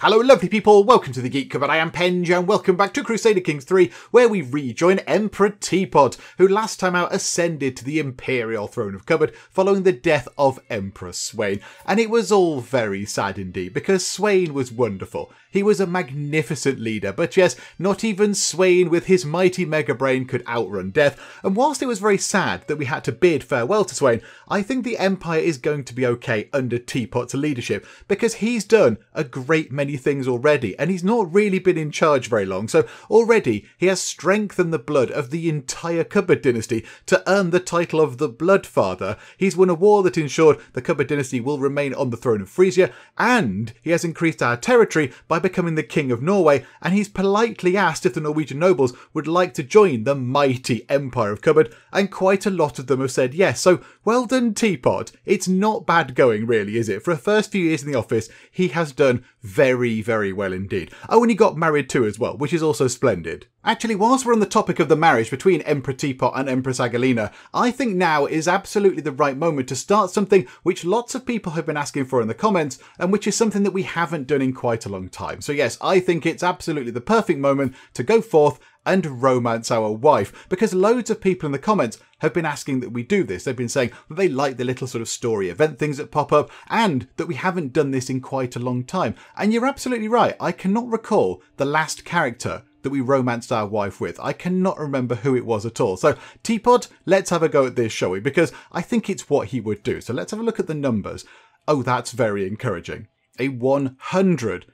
Hello lovely people, welcome to the Geek Cupboard. I am Penge and welcome back to Crusader Kings III, where we rejoin Emperor Teapot, who last time out ascended to the imperial throne of Cupboard following the death of Emperor Sweyn. And it was all very sad indeed, because Sweyn was wonderful. He was a magnificent leader, but yes, not even Sweyn with his mighty mega brain could outrun death. And whilst it was very sad that we had to bid farewell to Sweyn, I think the Empire is going to be okay under Teapot's leadership, because he's done a great many things already, and he's not really been in charge very long, so already he has strengthened the blood of the entire Cupboard dynasty to earn the title of the Bloodfather. He's won a war that ensured the Cupboard dynasty will remain on the throne of Frisia, and he has increased our territory by becoming the King of Norway, and he's politely asked if the Norwegian nobles would like to join the mighty Empire of Cupboard, and quite a lot of them have said yes, so well done Teapot. It's not bad going really, is it? For the first few years in the office, he has done very, very well indeed. Oh, and he got married too as well, which is also splendid. Actually, whilst we're on the topic of the marriage between Emperor Teapot and Empress Agelina, I think now is absolutely the right moment to start something which lots of people have been asking for in the comments, and which is something that we haven't done in quite a long time. So yes, I think it's absolutely the perfect moment to go forth and romance our wife, because loads of people in the comments have been asking that we do this. They've been saying that they like the little sort of story event things that pop up, and that we haven't done this in quite a long time. And you're absolutely right. I cannot recall the last character that we romanced our wife with. I cannot remember who it was at all. So Teapot, let's have a go at this, shall we? Because I think it's what he would do. So let's have a look at the numbers. Oh, that's very encouraging. A 100%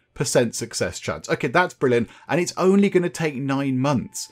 success chance. Okay, that's brilliant. And it's only going to take 9 months.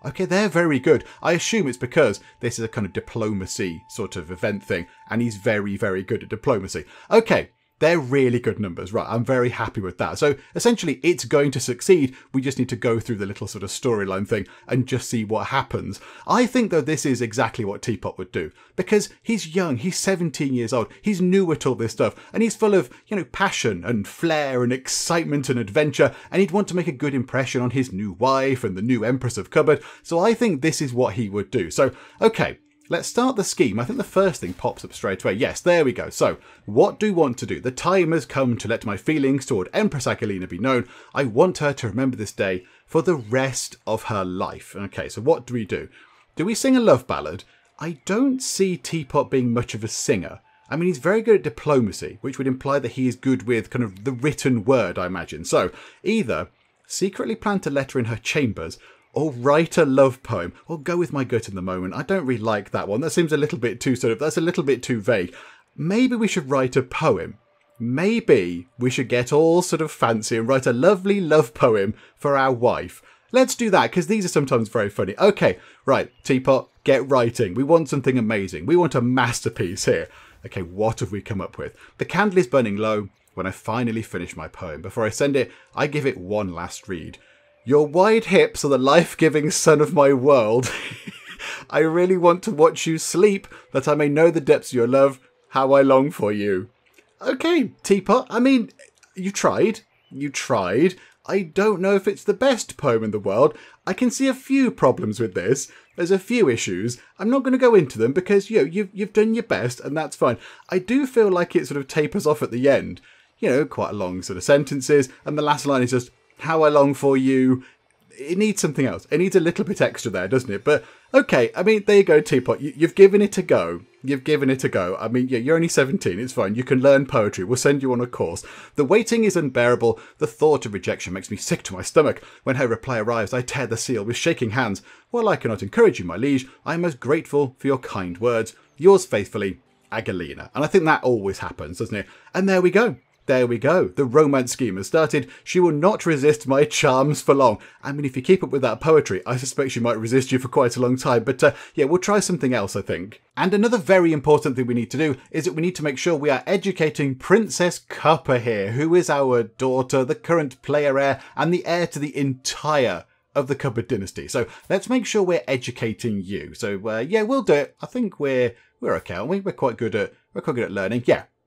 Okay, they're very good. I assume it's because this is a kind of diplomacy sort of event thing, and he's very, very good at diplomacy. Okay, they're really good numbers. Right, I'm very happy with that. So essentially, it's going to succeed. We just need to go through the little sort of storyline thing and just see what happens. I think, though, this is exactly what Teapot would do, because he's young, he's 17 years old, he's new at all this stuff, and he's full of, you know, passion and flair and excitement and adventure, and he'd want to make a good impression on his new wife and the new Empress of Cupboard. So I think this is what he would do. So, okay. Let's start the scheme. I think the first thing pops up straight away. Yes, there we go. So, what do we want to do? The time has come to let my feelings toward Empress Agelina be known. I want her to remember this day for the rest of her life. Okay, so what do? Do we sing a love ballad? I don't see Teapot being much of a singer. I mean, he's very good at diplomacy, which would imply that he is good with kind of the written word, I imagine. So, either secretly plant a letter in her chambers, or write a love poem, or go with my gut in the moment. I don't really like that one. That seems a little bit too that's a little bit too vague. Maybe we should write a poem. Maybe we should get all sort of fancy and write a lovely love poem for our wife. Let's do that, because these are sometimes very funny. Okay, right, Teapot, get writing. We want something amazing. We want a masterpiece here. Okay, what have we come up with? The candle is burning low when I finally finish my poem. Before I send it, I give it one last read. Your wide hips are the life-giving sun of my world. I really want to watch you sleep, that I may know the depths of your love, how I long for you. Okay, Teapot, I mean, you tried. You tried. I don't know if it's the best poem in the world. I can see a few problems with this. There's a few issues. I'm not going to go into them because, you know, you've done your best, and that's fine. I do feel like it sort of tapers off at the end. You know, quite long sort of sentences, and the last line is just, how I long for you. It needs something else. It needs a little bit extra there, doesn't it? But okay, I mean, there you go, Teapot. You've given it a go. You've given it a go. I mean, yeah, you're only 17. It's fine. You can learn poetry. We'll send you on a course. The waiting is unbearable. The thought of rejection makes me sick to my stomach. When her reply arrives, I tear the seal with shaking hands. While I cannot encourage you, my liege, I am most grateful for your kind words. Yours faithfully, Agelina. And I think that always happens, doesn't it? And there we go. There we go. The romance scheme has started. She will not resist my charms for long. I mean, if you keep up with that poetry, I suspect she might resist you for quite a long time. But yeah, we'll try something else, I think. And another very important thing we need to do is that we need to make sure we are educating Princess Copper here, who is our daughter, the current player heir, and the heir to the entire of the Cupboard dynasty. So let's make sure we're educating you. So yeah, we'll do it. I think we're okay, aren't we? We're quite good at learning.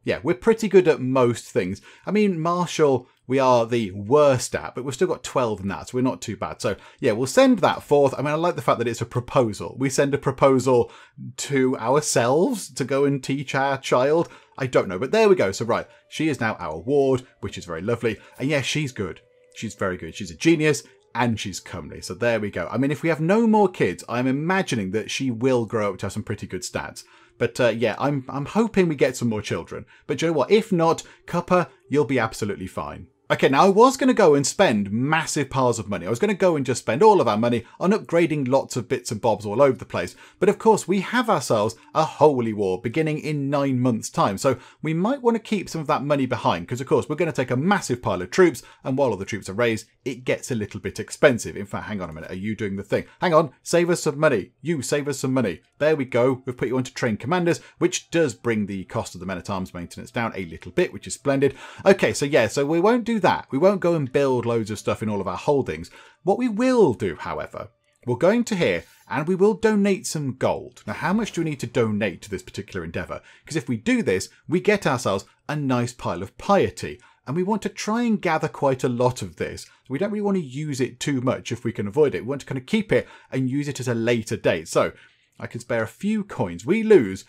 Yeah, we're pretty good at most things. I mean, martial we are the worst at, but we've still got 12 in that, so we're not too bad. So yeah, we'll send that forth. I mean, I like the fact that it's a proposal. We send a proposal to ourselves to go and teach our child. I don't know, but there we go. So right, she is now our ward, which is very lovely. And yeah, she's good. She's very good. She's a genius. And she's comely. So there we go. I mean, if we have no more kids, I'm imagining that she will grow up to have some pretty good stats. But yeah, I'm hoping we get some more children. But you know what? If not, Cuppa, you'll be absolutely fine. Okay, now I was going to go and spend massive piles of money. I was going to go and just spend all of our money on upgrading lots of bits and bobs all over the place. But of course, we have ourselves a holy war beginning in 9 months' time. So we might want to keep some of that money behind because, of course, we're going to take a massive pile of troops. And while all the troops are raised, it gets a little bit expensive. In fact, hang on a minute. Are you doing the thing? Hang on. Save us some money. You save us some money. There we go. We've put you on to train commanders, which does bring the cost of the men-at-arms maintenance down a little bit, which is splendid. Okay, so yeah, so we won't do that. We won't go and build loads of stuff in all of our holdings. What we will do, however, we'll go into here and we will donate some gold. Now, how much do we need to donate to this particular endeavour? Because if we do this, we get ourselves a nice pile of piety. And we want to try and gather quite a lot of this. We don't really want to use it too much if we can avoid it. We want to kind of keep it and use it at a later date. So I can spare a few coins. We lose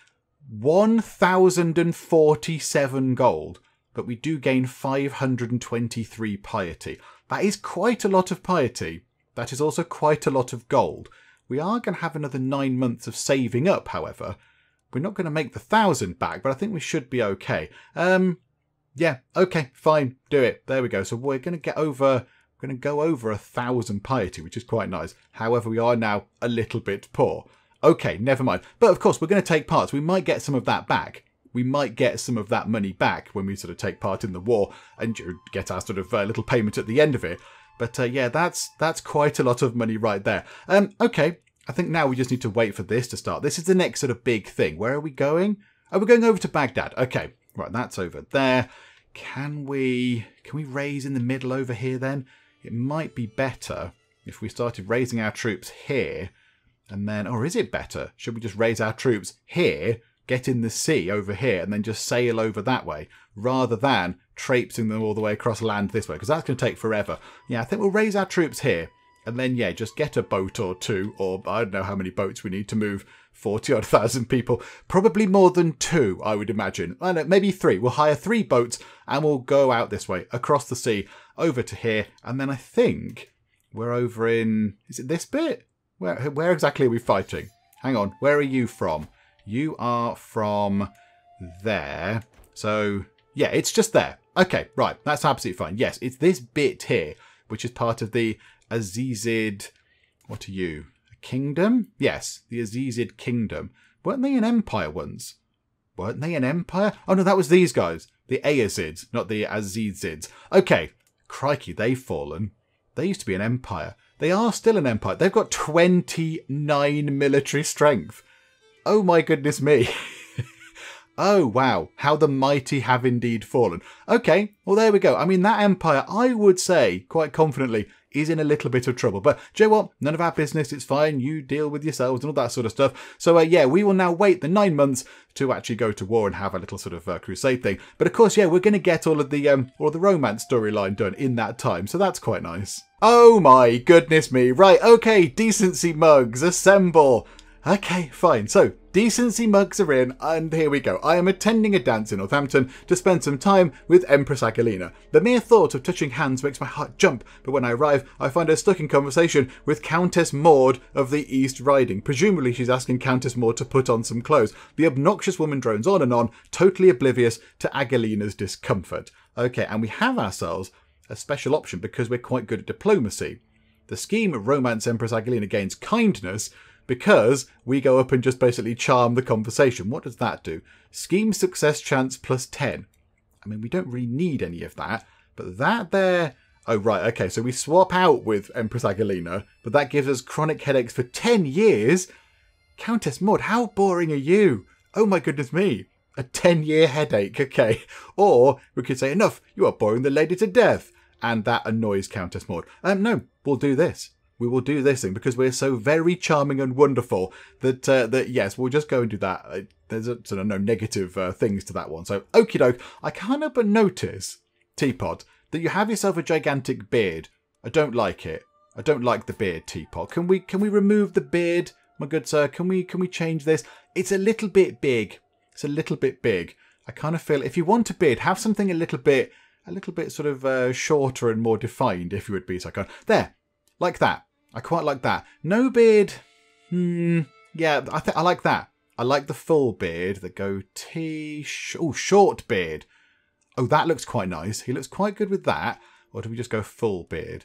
1,047 gold. But we do gain 523 piety. That is quite a lot of piety. That is also quite a lot of gold. We are going to have another 9 months of saving up, however. We're not going to make the 1,000 back, but I think we should be okay. Yeah, okay, fine, do it. There we go. So we're going to go over 1,000 piety, which is quite nice. However, we are now a little bit poor. Okay, never mind. But of course, we're going to take part. We might get some of that back. We might get some of that money back when we sort of take part in the war and get our sort of little payment at the end of it. But yeah, that's quite a lot of money right there. Okay, I think now we just need to wait for this to start. This is the next sort of big thing. Where are we going? Oh, we're going over to Baghdad. Okay, right, that's over there. Can we raise in the middle over here then? It might be better if we started raising our troops here. And then, or is it better? Should we just raise our troops here? Get in the sea over here and then just sail over that way rather than traipsing them all the way across land this way, because that's going to take forever. Yeah, I think we'll raise our troops here and then, yeah, just get a boat or two, or I don't know how many boats we need to move 40-odd thousand people. Probably more than 2, I would imagine. I don't know, maybe 3. We'll hire 3 boats and we'll go out this way across the sea over to here. And then I think we're over in, is it this bit? Where exactly are we fighting? Hang on, where are you from? You are from there. So, yeah, it's just there. Okay, right. That's absolutely fine. Yes, it's this bit here, which is part of the Azizid... What are you? A kingdom? Yes, the Azizid kingdom. Weren't they an empire once? Weren't they an empire? Oh, no, that was these guys. The Ayazids, not the Azizids. Okay. Crikey, they've fallen. They used to be an empire. They are still an empire. They've got 29 military strength. Oh my goodness me. Oh wow, how the mighty have indeed fallen. Okay, well there we go. I mean, that empire, I would say, quite confidently, is in a little bit of trouble. But do you know what? None of our business, it's fine. You deal with yourselves and all that sort of stuff. So yeah, we will now wait the 9 months to actually go to war and have a little sort of crusade thing. But of course, yeah, we're going to get all of the romance storyline done in that time. So that's quite nice. Oh my goodness me. Right, okay, decency mugs, assemble. Okay, fine. So, decency mugs are in, and here we go. I am attending a dance in Northampton to spend some time with Empress Agelina. The mere thought of touching hands makes my heart jump, but when I arrive, I find her stuck in conversation with Countess Maud of the East Riding. Presumably, she's asking Countess Maud to put on some clothes. The obnoxious woman drones on, totally oblivious to Agelina's discomfort. Okay, and we have ourselves a special option because we're quite good at diplomacy. The scheme of romance Empress Agelina gains kindness because we go up and just basically charm the conversation. What does that do? Scheme success chance plus 10. I mean, we don't really need any of that, but that there... Oh, right, okay, so we swap out with Empress Agelina, but that gives us chronic headaches for 10 years? Countess Maud, how boring are you? Oh my goodness me. A 10-year headache, okay. Or we could say, enough, you are boring the lady to death. And that annoys Countess Maud. No, we'll do this. We will do this thing because we're so very charming and wonderful that yes, we'll just go and do that. There's sort of no negative things to that one. So, okie doke, I can't help but notice, Teapot, that you have yourself a gigantic beard. I don't like it. I don't like the beard, Teapot. Can we remove the beard, my good sir? Can we change this? It's a little bit big. It's a little bit big. I kind of feel if you want a beard, have something a little bit sort of shorter and more defined, if you would be so kind. There, like that. I quite like that. No beard. Yeah, I like that. I like the full beard, the goatee. Oh, short beard. Oh, that looks quite nice. He looks quite good with that. Or do we just go full beard?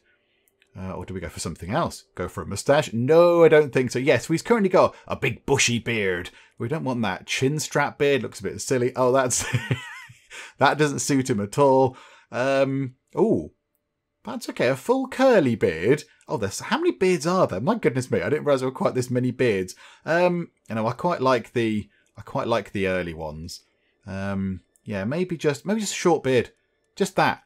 Or do we go for something else? Go for a moustache? No, I don't think so. Yes, we've currently got a big bushy beard. We don't want that chin strap beard. Looks a bit silly. Oh, that's that doesn't suit him at all. Oh, that's okay. A full curly beard. Oh, there's how many beards are there? My goodness me, I didn't realise there were quite this many beards. You know, I quite like the early ones. Yeah, maybe just a short beard. Just that.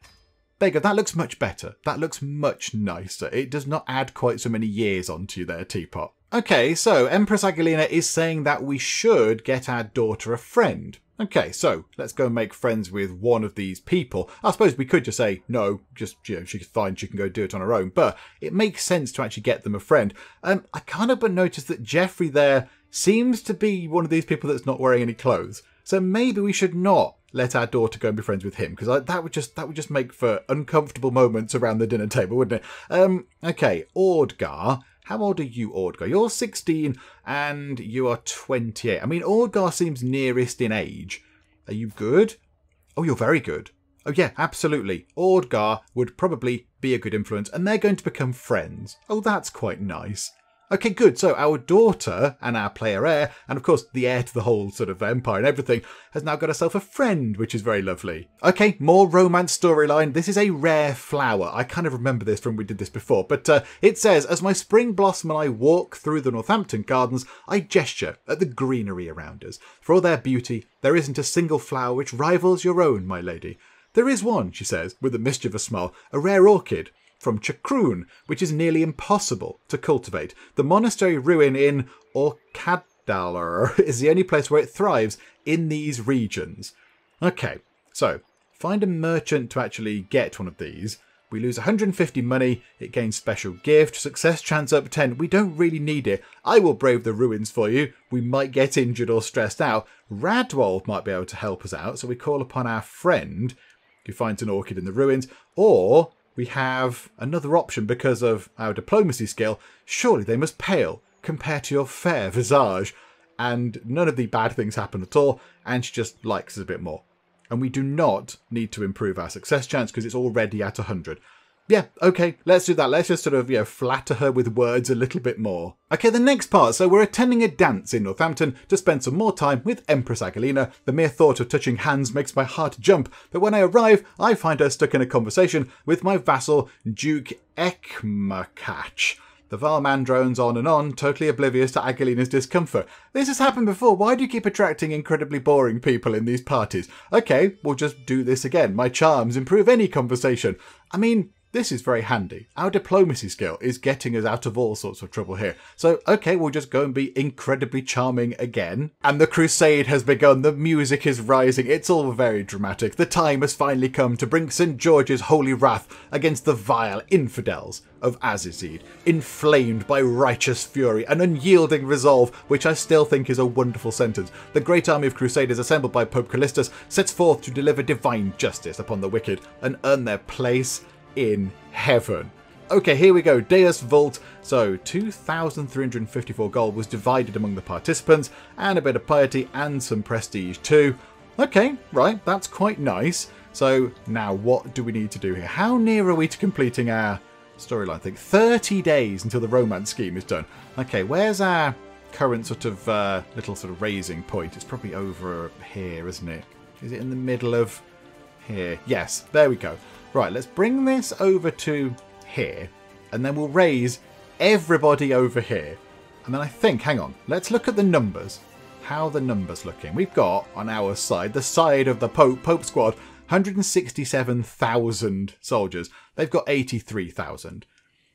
There you go. That looks much better. That looks much nicer. It does not add quite so many years onto you there, Teapot. Okay, so Empress Agelina is saying that we should get our daughter a friend. Okay, so let's go and make friends with one of these people. I suppose we could just say, no, just, you know, she's fine, she can go do it on her own. But it makes sense to actually get them a friend. I kind of noticed that Geoffrey there seems to be one of these people that's not wearing any clothes. So maybe we should not let our daughter go and be friends with him, because that would just make for uncomfortable moments around the dinner table, wouldn't it? Okay, Ordgar. How old are you, Ordgar? You're 16 and you are 28. I mean, Ordgar seems nearest in age. Are you good? Oh, you're very good. Oh, yeah, absolutely. Ordgar would probably be a good influence, and they're going to become friends. Oh, that's quite nice. Okay, good. So our daughter and our player heir, and of course the heir to the whole sort of empire and everything, has now got herself a friend, which is very lovely. Okay, more romance storyline. This is a rare flower. I kind of remember this from when we did this before, but it says, as my spring blossom and I walk through the Northampton gardens, I gesture at the greenery around us. For all their beauty, there isn't a single flower which rivals your own, my lady. There is one, she says, with a mischievous smile, a rare orchid from Chacroon, which is nearly impossible to cultivate. The monastery ruin in Orcadalar is the only place where it thrives in these regions. Okay, so find a merchant to actually get one of these. We lose 150 money, it gains special gift, success chance up 10. We don't really need it. I will brave the ruins for you. We might get injured or stressed out. Radwold might be able to help us out, so we call upon our friend who finds an orchid in the ruins, or we have another option because of our diplomacy skill. Surely they must pale compared to your fair visage. And none of the bad things happen at all, and she just likes us a bit more. And we do not need to improve our success chance because it's already at 100. Yeah, okay, let's do that. Let's just sort of, you know, flatter her with words a little bit more. Okay, the next part. So we're attending a dance in Northampton to spend some more time with Empress Agelina. The mere thought of touching hands makes my heart jump, but when I arrive, I find her stuck in a conversation with my vassal, Duke Ekmakach. The vile man drones on and on, totally oblivious to Agelina's discomfort. This has happened before. Why do you keep attracting incredibly boring people in these parties? Okay, we'll just do this again. My charms improve any conversation. I mean, this is very handy. Our diplomacy skill is getting us out of all sorts of trouble here. So, okay, we'll just go and be incredibly charming again. And the crusade has begun. The music is rising. It's all very dramatic. The time has finally come to bring St. George's holy wrath against the vile infidels of Azizid, inflamed by righteous fury and unyielding resolve, which I still think is a wonderful sentence. The great army of crusaders assembled by Pope Callistus sets forth to deliver divine justice upon the wicked and earn their place in heaven. Okay, here we go. Deus Vult. So 2,354 gold was divided among the participants, and a bit of piety and some prestige too. Okay, right, that's quite nice. So now what do we need to do here? How near are we to completing our storyline? I think 30 days until the romance scheme is done. Okay, where's our current sort of little sort of raising point? It's probably over here, isn't it? Is it in the middle of here? Yes, there we go. Right, let's bring this over to here, and then we'll raise everybody over here. And then I think, hang on, let's look at the numbers. How are the numbers looking? We've got, on our side, the side of the Pope squad, 167,000 soldiers. They've got 83,000.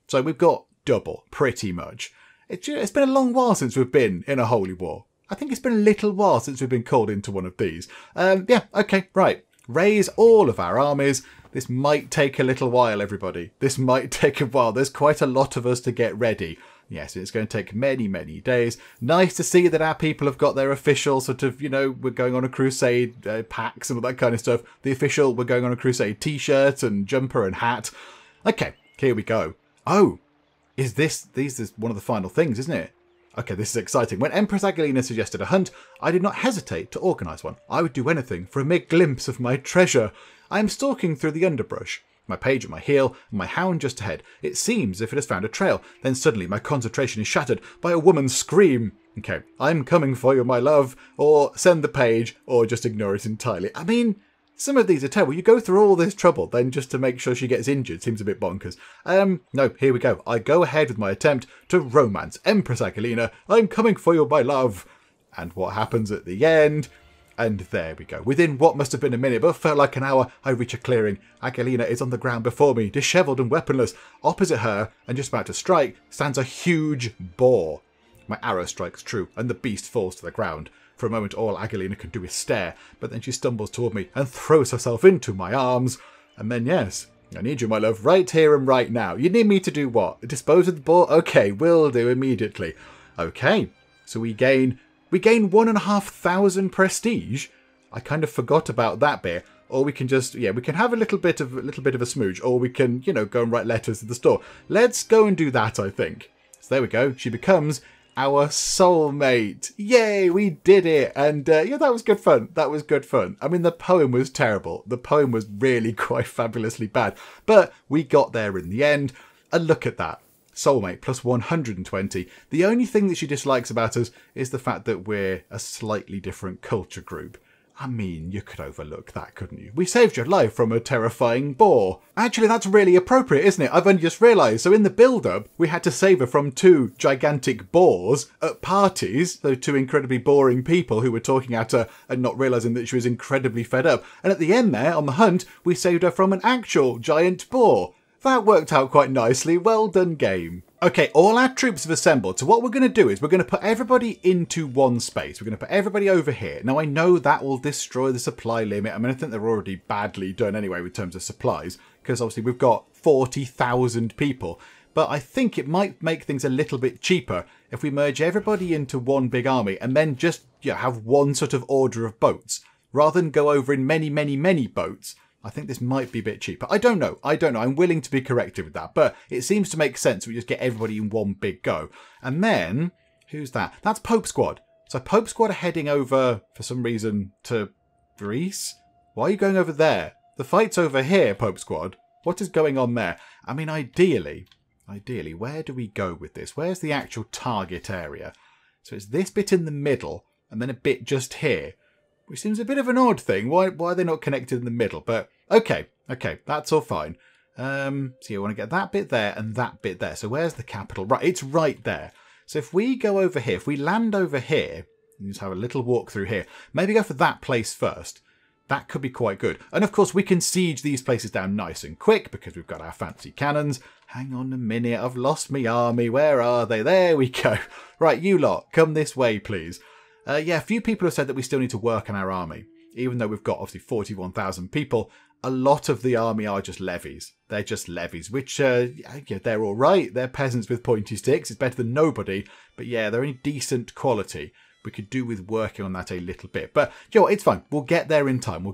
So we've got double, pretty much. It's been a long while since we've been in a holy war. I think it's been a little while since we've been called into one of these. Yeah, okay, right. Raise all of our armies. This might take a little while, everybody. This might take a while. There's quite a lot of us to get ready. Yes, it's going to take many, many days. Nice to see that our people have got their official sort of, you know, we're going on a crusade packs and all that kind of stuff. The official, we're going on a crusade t-shirt and jumper and hat. Okay, here we go. Oh, these is one of the final things, isn't it? Okay, this is exciting. When Empress Agilina suggested a hunt, I did not hesitate to organise one. I would do anything for a mere glimpse of my treasure. I am stalking through the underbrush. My page at my heel, and my hound just ahead. It seems as if it has found a trail. Then suddenly my concentration is shattered by a woman's scream. Okay, I'm coming for you, my love. Or send the page, or just ignore it entirely. I mean, some of these are terrible. You go through all this trouble, then just to make sure she gets injured. Seems a bit bonkers. No, here we go. I go ahead with my attempt to romance Empress Agilina. I'm coming for you, my love. And what happens at the end? And there we go. Within what must have been a minute, but felt like an hour, I reach a clearing. Agilina is on the ground before me, dishevelled and weaponless. Opposite her, and just about to strike, stands a huge boar. My arrow strikes true, and the beast falls to the ground. For a moment, all Agilina can do is stare, but then she stumbles toward me and throws herself into my arms. And then, yes, I need you, my love, right here and right now. You need me to do what? Dispose of the boar? Okay, will do immediately. Okay, so we gain 1,500 prestige. I kind of forgot about that bit. Or we can just, we can have a little bit of a smooch, or we can, go and write letters to the store. Let's go and do that, I think. So there we go. She becomes our soulmate. Yay, we did it. And that was good fun. That was good fun. I mean, the poem was terrible. The poem was really quite fabulously bad. But we got there in the end. And look at that. Soulmate plus 120. The only thing that she dislikes about us is the fact that we're a slightly different culture group. I mean, you could overlook that, couldn't you? We saved your life from a terrifying boar. Actually, that's really appropriate, isn't it? I've only just realised. So in the build-up, we had to save her from 2 gigantic boars at parties. Those 2 incredibly boring people who were talking at her and not realising that she was incredibly fed up. And at the end there, on the hunt, we saved her from an actual giant boar. That worked out quite nicely. Well done, game. Okay, all our troops have assembled. So what we're going to do is we're going to put everybody into one space. We're going to put everybody over here. Now, I know that will destroy the supply limit. I mean, I think they're already badly done anyway with terms of supplies, because obviously we've got 40,000 people. But I think it might make things a little bit cheaper if we merge everybody into one big army and then just have one sort of order of boats, rather than go over in many, many, many boats. I think this might be a bit cheaper. I don't know. I'm willing to be corrected with that. But it seems to make sense. We just get everybody in one big go. And then, who's that? That's Pope Squad. So Pope Squad are heading over, for some reason, to Greece? Why are you going over there? The fight's over here, Pope Squad. What is going on there? I mean, ideally, where do we go with this? Where's the actual target area? So it's this bit in the middle, and then a bit just here. Which seems a bit of an odd thing. Why are they not connected in the middle? But okay, that's all fine. So you want to get that bit there and that bit there. So where's the capital? Right, it's right there. So if we go over here, if we land over here, and just have a little walk through here, maybe go for that place first. That could be quite good. And of course, we can siege these places down nice and quick because we've got our fancy cannons. Hang on a minute, I've lost my army. Where are they? There we go. Right, you lot, come this way, please. A few people have said that we still need to work on our army. Even though we've got obviously 41,000 people, a lot of the army are just levies. They're just levies, which, they're all right. They're peasants with pointy sticks. It's better than nobody. But yeah, they're only decent quality. We could do with working on that a little bit. But, it's fine. We'll get there in time.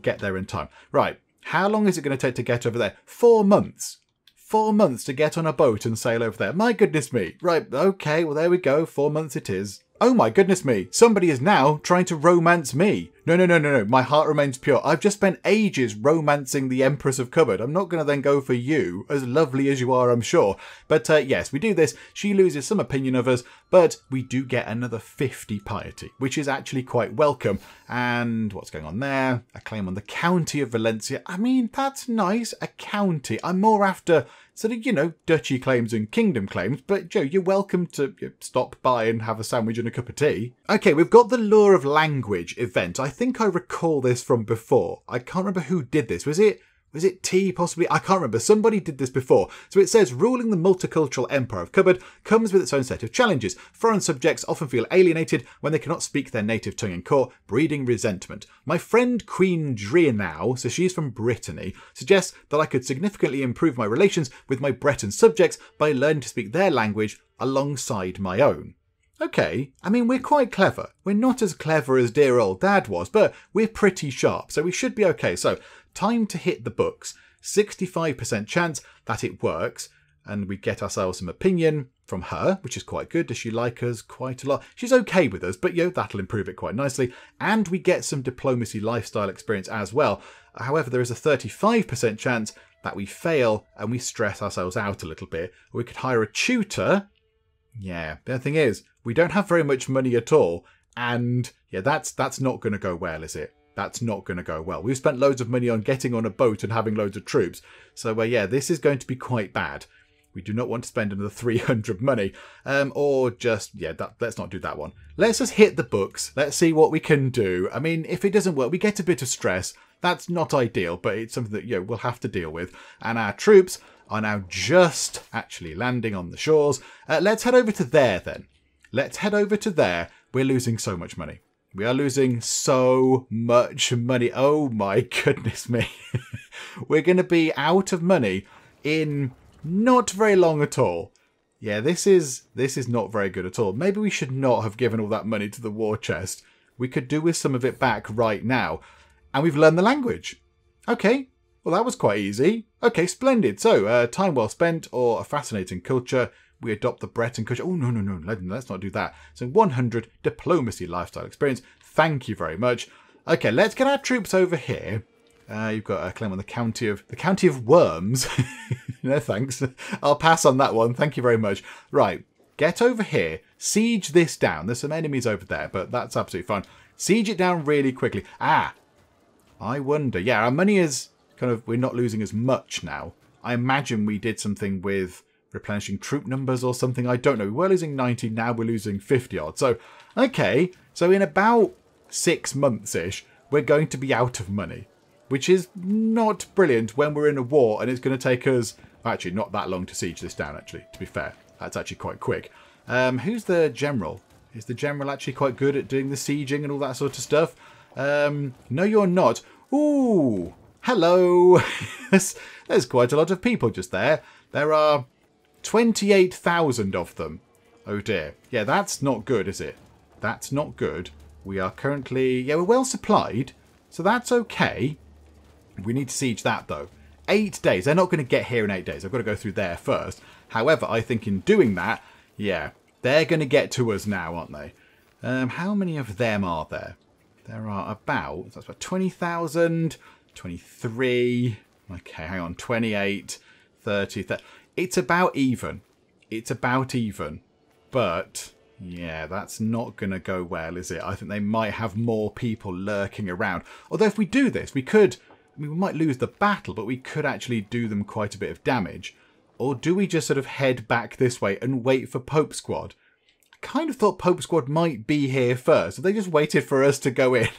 Right. How long is it going to take to get over there? 4 months. 4 months to get on a boat and sail over there. My goodness me. Right. Okay. Well, there we go. 4 months it is. Oh my goodness me, somebody is now trying to romance me. No, my heart remains pure. I've just spent ages romancing the Empress of Cupboard. I'm not going to then go for you, as lovely as you are, I'm sure. But yes, we do this. She loses some opinion of us, but we do get another 50 piety, which is actually quite welcome. And what's going on there? A claim on the county of Valencia. I mean, that's nice, a county. I'm more after sort of, duchy claims and kingdom claims. But, Joe, you're welcome to stop by and have a sandwich and a cup of tea. Okay, we've got the Law of Language event. I think I recall this from before. I can't remember who did this. Was it Was it T possibly? I can't remember. Somebody did this before. So it says, ruling the multicultural empire of Cupboard comes with its own set of challenges. Foreign subjects often feel alienated when they cannot speak their native tongue in court, breeding resentment. My friend Queen Drienau, so she's from Brittany, suggests that I could significantly improve my relations with my Breton subjects by learning to speak their language alongside my own. Okay, I mean, we're quite clever. We're not as clever as dear old Dad was, but we're pretty sharp, so we should be okay. So, time to hit the books. 65% chance that it works, and we get ourselves some opinion from her, which is quite good. Does she like us quite a lot? She's okay with us, but that'll improve it quite nicely. And we get some diplomacy lifestyle experience as well. However, there is a 35% chance that we fail and we stress ourselves out a little bit. We could hire a tutor. Yeah, the thing is, we don't have very much money at all, and that's not going to go well, is it? That's not going to go well. We've spent loads of money on getting on a boat and having loads of troops, so this is going to be quite bad. We do not want to spend another 300 money, or just, let's not do that one. Let's just hit the books. Let's see what we can do. I mean, if it doesn't work, we get a bit of stress. That's not ideal, but it's something that, we'll have to deal with. And our troops are now just actually landing on the shores. Let's head over to there then. Let's head over to there. We're losing so much money. We are losing so much money. Oh my goodness me. We're going to be out of money in not very long at all. Yeah, this is not very good at all. Maybe we should not have given all that money to the war chest. We could do with some of it back right now. And we've learned the language. Okay, well that was quite easy. Okay, splendid. So, time well spent or a fascinating culture. We adopt the Breton culture. Oh, no. Let's not do that. So 100 diplomacy lifestyle experience. Thank you very much. Okay, let's get our troops over here. You've got a claim on the county of Worms. No, thanks. I'll pass on that one. Thank you very much. Right, get over here. Siege this down. There's some enemies over there, but that's absolutely fine. Siege it down really quickly. I wonder. Yeah, our money is we're not losing as much now. I imagine we did something with replenishing troop numbers or something. I don't know. We were losing 90, now we're losing 50 odd. So, okay. So in about 6 months-ish, we're going to be out of money, which is not brilliant when we're in a war and it's going to take us, actually, not that long to siege this down, actually, to be fair. That's actually quite quick. Who's the general? Is the general actually quite good at doing the sieging and all that sort of stuff? No, you're not. Ooh, hello. There's quite a lot of people just there. There are 28,000 of them. Oh dear. Yeah, that's not good, is it? That's not good. We are currently, we're well supplied, so that's okay. We need to siege that though. 8 days. They're not going to get here in 8 days. I've got to go through there first. However, I think in doing that, they're going to get to us now, aren't they? How many of them are there? There are about 20,000, 23, okay, hang on, 28, 30, 30. It's about even. It's about even. But, that's not going to go well, is it? I think they might have more people lurking around. Although if we do this, we might lose the battle, but we could actually do them quite a bit of damage. Or do we just sort of head back this way and wait for Pope Squad? I kind of thought Pope Squad might be here first. So they just waited for us to go in.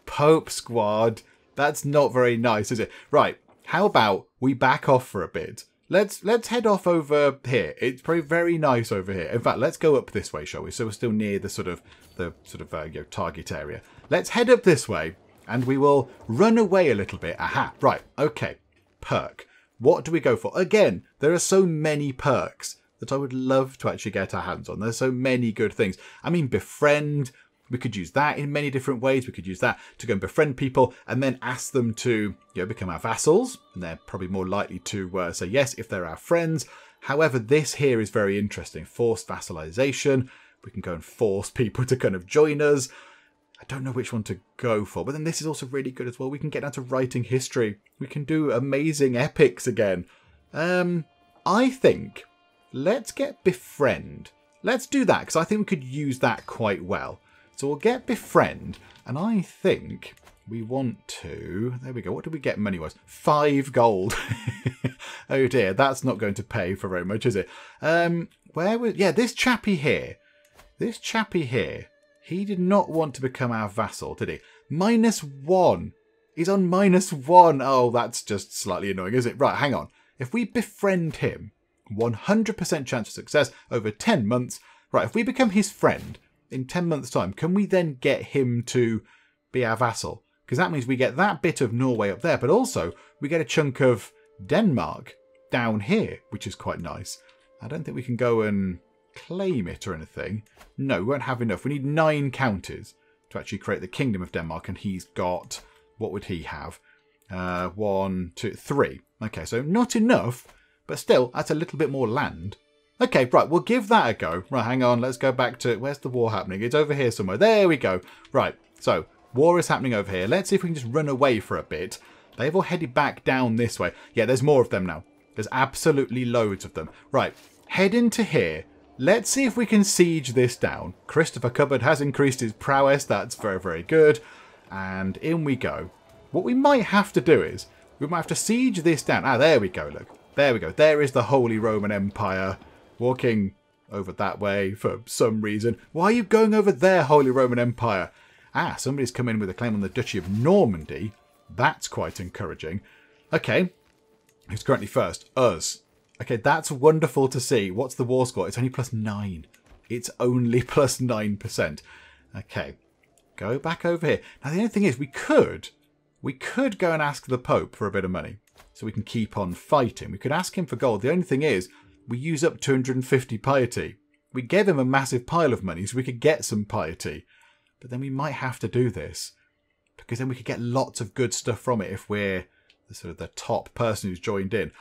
Pope Squad. That's not very nice, is it? Right. How about we back off for a bit? Let's head off over here. It's probably very nice over here. In fact, let's go up this way, shall we? So we're still near the target area. Let's head up this way, and we will run away a little bit. Aha! Right. Okay. Perk. What do we go for? Again, there are so many perks that I would love to actually get our hands on. There's so many good things. I mean, befriend. We could use that in many different ways. We could use that to go and befriend people and then ask them to become our vassals. And they're probably more likely to say yes if they're our friends. However, this here is very interesting. Forced vassalization. We can go and force people to kind of join us. I don't know which one to go for. But then this is also really good as well. We can get down to writing history. We can do amazing epics again. I think let's get befriend. Let's do that because I think we could use that quite well. So we'll get befriend, and I think we want to... There we go. What did we get money-wise? 5 gold. Oh dear, that's not going to pay for very much, is it? Where was... Yeah, this chappie here. This chappie here. He did not want to become our vassal, did he? -1. He's on -1. Oh, that's just slightly annoying, isn't it? Right, hang on. If we befriend him, 100% chance of success over 10 months. Right, if we become his friend in 10 months' time, can we then get him to be our vassal? Because that means we get that bit of Norway up there, but also we get a chunk of Denmark down here, which is quite nice. I don't think we can go and claim it or anything. No, we won't have enough. We need 9 counties to actually create the Kingdom of Denmark, and he's got... What would he have? 1, 2, 3. Okay, so not enough, but still, that's a little bit more land. Okay, right, we'll give that a go. Right, hang on, let's go back to... Where's the war happening? It's over here somewhere. There we go. Right, so, war is happening over here. Let's see if we can just run away for a bit. They've all headed back down this way. Yeah, there's more of them now. There's absolutely loads of them. Right, head into here. Let's see if we can siege this down. Christopher Cupboard has increased his prowess. That's very, very good. And in we go. What we might have to do is, we might have to siege this down. Ah, there we go, look. There we go. There is the Holy Roman Empire walking over that way for some reason. Why are you going over there, Holy Roman Empire? Ah, somebody's come in with a claim on the Duchy of Normandy. That's quite encouraging. Okay, who's currently first? Us. Okay, that's wonderful to see. What's the war score? It's only +9. It's only +9%. Okay. Go back over here. Now, the only thing is, we could go and ask the Pope for a bit of money so we can keep on fighting. We could ask him for gold. The only thing is, we use up 250 piety. We gave him a massive pile of money so we could get some piety. But then we might have to do this because then we could get lots of good stuff from it if we're the top person who's joined in.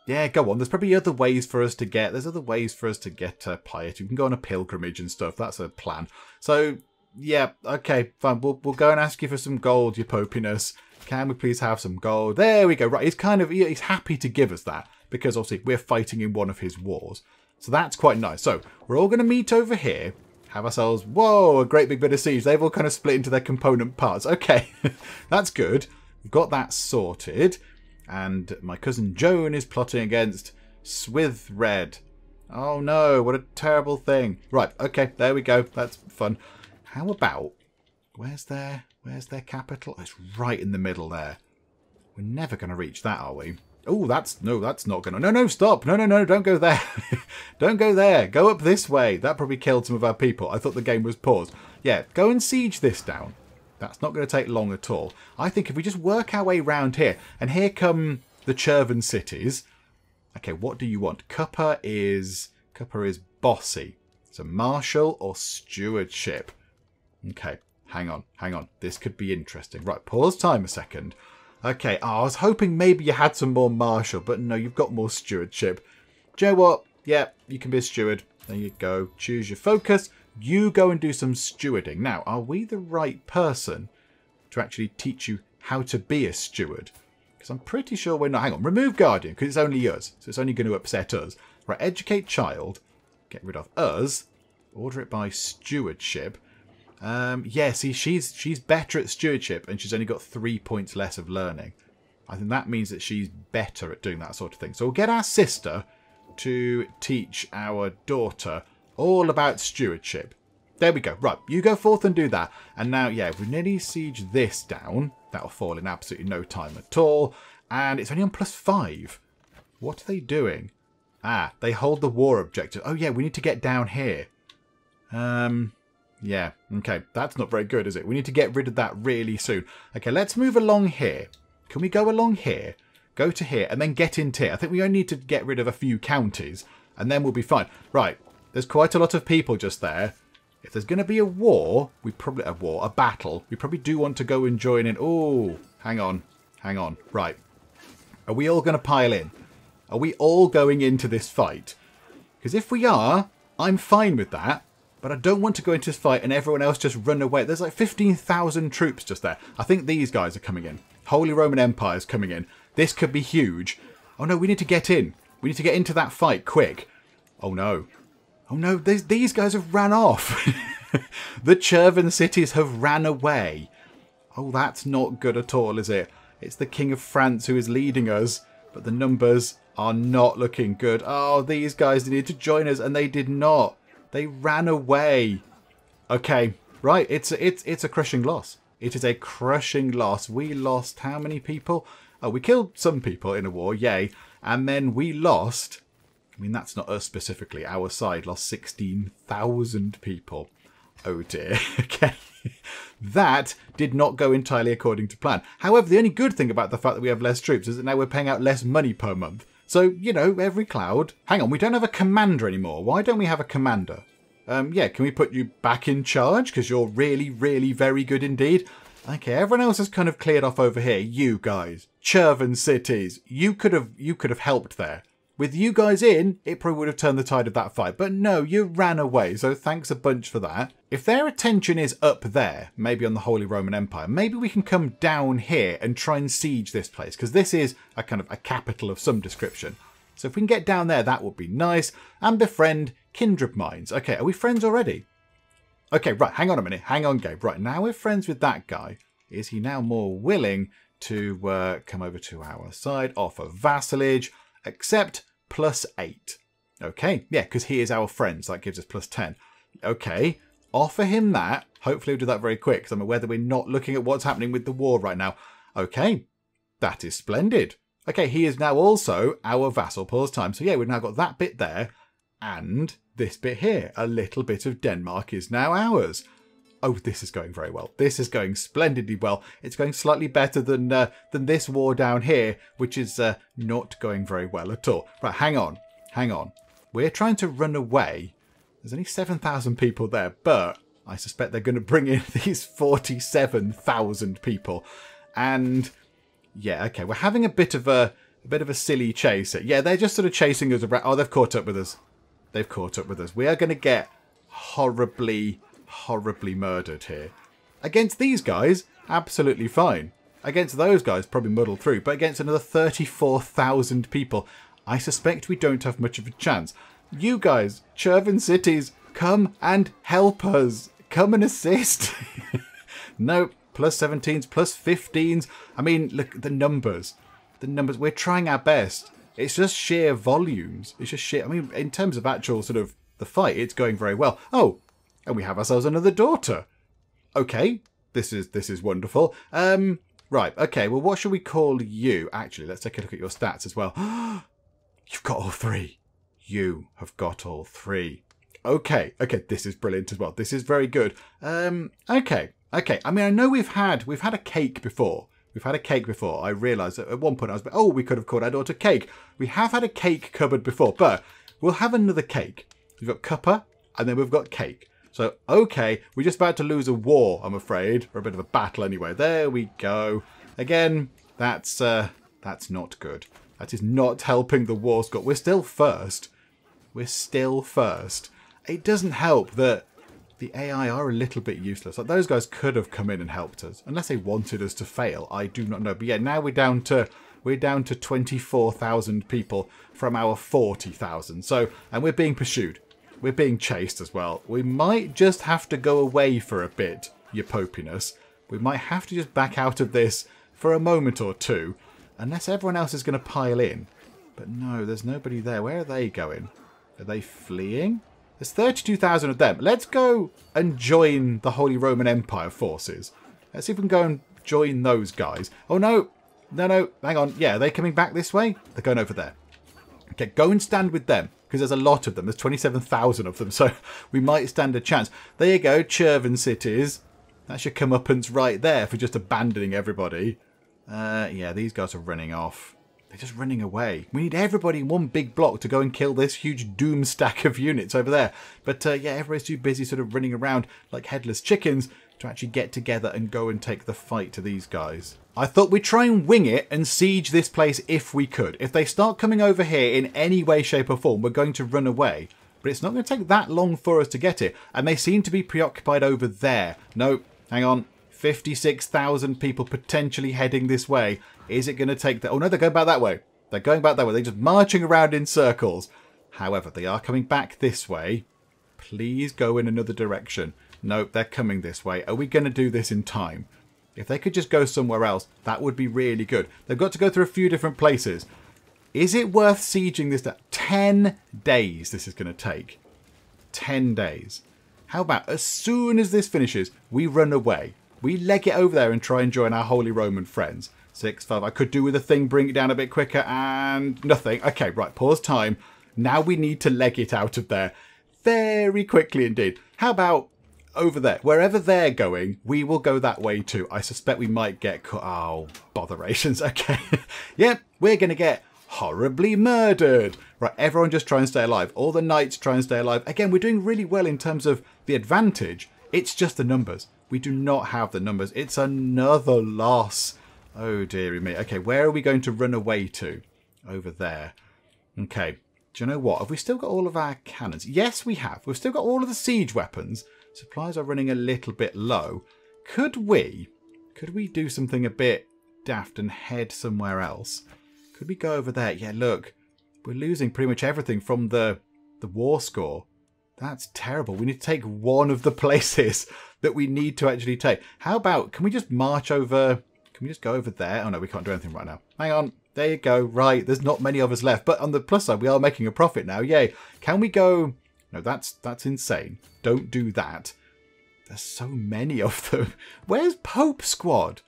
Yeah, go on. There's probably other ways for us to get... There's other ways for us to get piety. We can go on a pilgrimage and stuff. That's a plan. So... Yeah, okay, fine. We'll go and ask you for some gold, your popiness. Can we please have some gold? There we go. Right, he's happy to give us that because obviously we're fighting in one of his wars. So that's quite nice. So we're all going to meet over here, have ourselves, whoa, a great big bit of siege. They've all kind of split into their component parts. Okay, that's good. We've got that sorted. And my cousin Joan is plotting against Swithred. Oh no, what a terrible thing. Right, okay, there we go. That's fun. How about, where's their capital? Oh, it's right in the middle there. We're never going to reach that, are we? Oh, that's not going to... No, stop. No, don't go there. Don't go there. Go up this way. That probably killed some of our people. I thought the game was paused. Yeah, go and siege this down. That's not going to take long at all. I think if we just work our way round here, and here come the Chervan cities. Okay, what do you want? Cuppa is bossy. So marshal or stewardship. Okay, hang on. This could be interesting. Right, pause time a second. Okay, I was hoping maybe you had some more marshal, but no, you've got more stewardship. Do you know what? Yeah, you can be a steward. There you go. Choose your focus. You go and do some stewarding. Now, are we the right person to actually teach you how to be a steward? Because I'm pretty sure we're not. Hang on, remove guardian, because it's only us. So it's only going to upset us. Right, educate child. Get rid of us. Order it by stewardship. Yeah, see, she's better at stewardship and she's only got 3 points less of learning. I think that means that she's better at doing that sort of thing. So we'll get our sister to teach our daughter all about stewardship. There we go. Right, you go forth and do that. And now, yeah, if we nearly siege this down, that'll fall in absolutely no time at all. And it's only on +5. What are they doing? Ah, they hold the war objective. Oh, yeah, we need to get down here. Yeah, okay, that's not very good, is it? We need to get rid of that really soon. Okay, let's move along here. Can we go along here, go to here, and then get into here? I think we only need to get rid of a few counties, and then we'll be fine. Right, there's quite a lot of people just there. If there's going to be a war, a battle, we probably do want to go and join in. Oh, hang on. Right, are we all going to pile in? Are we all going into this fight? Because if we are, I'm fine with that. But I don't want to go into this fight and everyone else just run away. There's like 15,000 troops just there. I think these guys are coming in. Holy Roman Empire is coming in. This could be huge. Oh no, we need to get in. We need to get into that fight quick. Oh no. Oh no, these guys have ran off. The Chervan cities have ran away. Oh, that's not good at all, is it? It's the King of France who is leading us. But the numbers are not looking good. Oh, these guys need to join us and they did not. They ran away. Okay, right. It's a crushing loss. It is a crushing loss. We lost how many people? Oh, we killed some people in a war, yay. And then we lost, I mean, that's not us specifically, our side lost 16,000 people. Oh dear, okay. That did not go entirely according to plan. However, the only good thing about the fact that we have less troops is that now we're paying out less money per month. So, you know, every cloud. Hang on, we don't have a commander anymore. Why don't we have a commander? Yeah, can we put you back in charge? Because you're really, really very good indeed. Okay, everyone else has kind of cleared off over here. You guys, Chervan cities, you could have helped there. With you guys in, it probably would have turned the tide of that fight. But no, you ran away, so thanks a bunch for that. If their attention is up there, maybe on the Holy Roman Empire, maybe we can come down here and try and siege this place, because this is a kind of a capital of some description. So if we can get down there, that would be nice. And befriend kindred minds. Okay, are we friends already? Okay, right, hang on a minute. Hang on, Gabe. Right, now we're friends with that guy. Is he now more willing to come over to our side, offer vassalage, accept +8. Okay, yeah, because he is our friend, so that gives us +10. Okay, offer him that. Hopefully we'll do that very quick, because I'm aware that we're not looking at what's happening with the war right now. Okay, that is splendid. Okay, he is now also our vassal pause time. So yeah, we've now got that bit there, and this bit here. A little bit of Denmark is now ours. Oh, this is going very well. This is going splendidly well. It's going slightly better than this war down here, which is not going very well at all. Right, hang on. Hang on. We're trying to run away. There's only 7,000 people there, but I suspect they're going to bring in these 47,000 people. And yeah, okay, we're having a bit of a silly chase. Yeah, they're just sort of chasing us around. Oh, they've caught up with us. They've caught up with us. We are going to get horribly murdered here. Against these guys, absolutely fine. Against those guys, probably muddled through. But against another 34,000 people, I suspect we don't have much of a chance. You guys, Chervan cities, come and help us. Come and assist. No, +17s, +15s. I mean, look at the numbers. The numbers, we're trying our best. It's just sheer volumes. It's just sheer, I mean, in terms of actual sort of the fight, it's going very well. Oh, and we have ourselves another daughter. Okay, this is wonderful. Right, okay, well, what should we call you? Actually, let's take a look at your stats as well. You've got all three. You have got all three. Okay, this is brilliant as well. This is very good. Okay. I mean, I know we've had a cake before. We've had a cake before. I realised that at one point I was, oh, we could have called our daughter Cake. We have had a cake cupboard before, but we'll have another cake. We've got Cuppa, and then we've got Cake. So, okay, we're just about to lose a war, I'm afraid, or a bit of a battle anyway. There we go. Again, that's not good. That is not helping the war score. We're still first. We're still first. It doesn't help that the AI are a little bit useless. Like, those guys could have come in and helped us, unless they wanted us to fail. I do not know. But yeah, now we're down to 24,000 people from our 40,000. So, and we're being pursued. We're being chased as well. We might just have to go away for a bit, your popiness. We might have to just back out of this for a moment or two, unless everyone else is going to pile in. But no, there's nobody there. Where are they going? Are they fleeing? There's 32,000 of them. Let's go and join the Holy Roman Empire forces. Let's see if we can go and join those guys. Oh, no. No, hang on. Yeah, are they coming back this way? They're going over there. Okay, go and stand with them, because there's a lot of them. There's 27,000 of them, so we might stand a chance. There you go, Chervan cities. That should come up and right there for just abandoning everybody. Yeah, these guys are running off. They're just running away. We need everybody in one big block to go and kill this huge doom stack of units over there. But yeah, everybody's too busy sort of running around like headless chickens to actually get together and go and take the fight to these guys. I thought we'd try and wing it and siege this place if we could. If they start coming over here in any way, shape or form, we're going to run away. But it's not going to take that long for us to get it. And they seem to be preoccupied over there. No, hang on. 56,000 people potentially heading this way. Is it going to take that? Oh no, they're going back that way. They're going back that way. They're just marching around in circles. However, they are coming back this way. Please go in another direction. Nope, they're coming this way. Are we going to do this in time? If they could just go somewhere else, that would be really good. They've got to go through a few different places. Is it worth sieging this? 10 days this is going to take. 10 days. How about as soon as this finishes, we run away. we leg it over there and try and join our Holy Roman friends. 6, 5. I could do with a thing, bring it down a bit quicker, and nothing. Okay, right, pause time. Now we need to leg it out of there very quickly indeed. How about over there? Wherever they're going, we will go that way too. I suspect we might get caught. Oh, botherations. Okay. Yep, we're going to get horribly murdered. Right, everyone just try and stay alive. All the knights try and stay alive. Again, we're doing really well in terms of the advantage. It's just the numbers. We do not have the numbers. It's another loss. Oh, dearie me. Okay, where are we going to run away to? Over there. Okay. Do you know what? Have we still got all of our cannons? Yes, we have. We've still got all of the siege weapons. Supplies are running a little bit low. Could we do something a bit daft and head somewhere else? Could we go over there? Yeah, look. We're losing pretty much everything from the war score. That's terrible. We need to take one of the places that we need to actually take. How about, can we just march over? Can we just go over there? Oh, no, we can't do anything right now. Hang on. There you go. Right. There's not many of us left. But on the plus side, we are making a profit now. Yay. Can we go? No, that's insane. Don't do that. There's so many of them. Where's Pope Squad?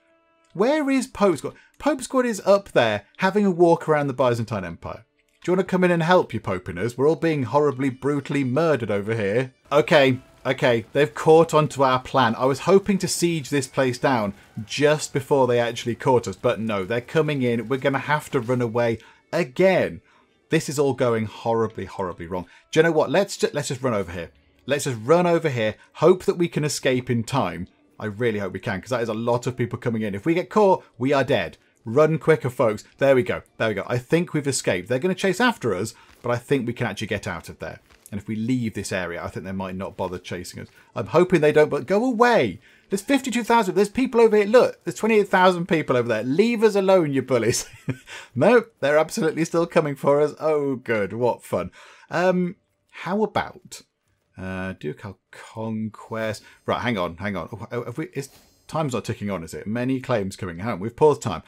Where is Pope Squad? Pope Squad is up there having a walk around the Byzantine Empire. Do you want to come in and help, you Popiners? We're all being horribly, brutally murdered over here. Okay. Okay, they've caught onto our plan. I was hoping to siege this place down just before they actually caught us, but no, they're coming in. We're going to have to run away again. This is all going horribly, horribly wrong. Do you know what? Let's just run over here. Let's just run over here. Hope that we can escape in time. I really hope we can, because that is a lot of people coming in. If we get caught, we are dead. Run quicker, folks. There we go. There we go. I think we've escaped. They're going to chase after us, but I think we can actually get out of there. And if we leave this area, I think they might not bother chasing us. I'm hoping they don't, but go away. There's 52,000. There's people over here. Look, there's 28,000 people over there. Leave us alone, you bullies. Nope, they're absolutely still coming for us. Oh, good. What fun. How about Ducal Conquest? Right, hang on. Time's not ticking on, is it? Many claims coming home. We've paused time.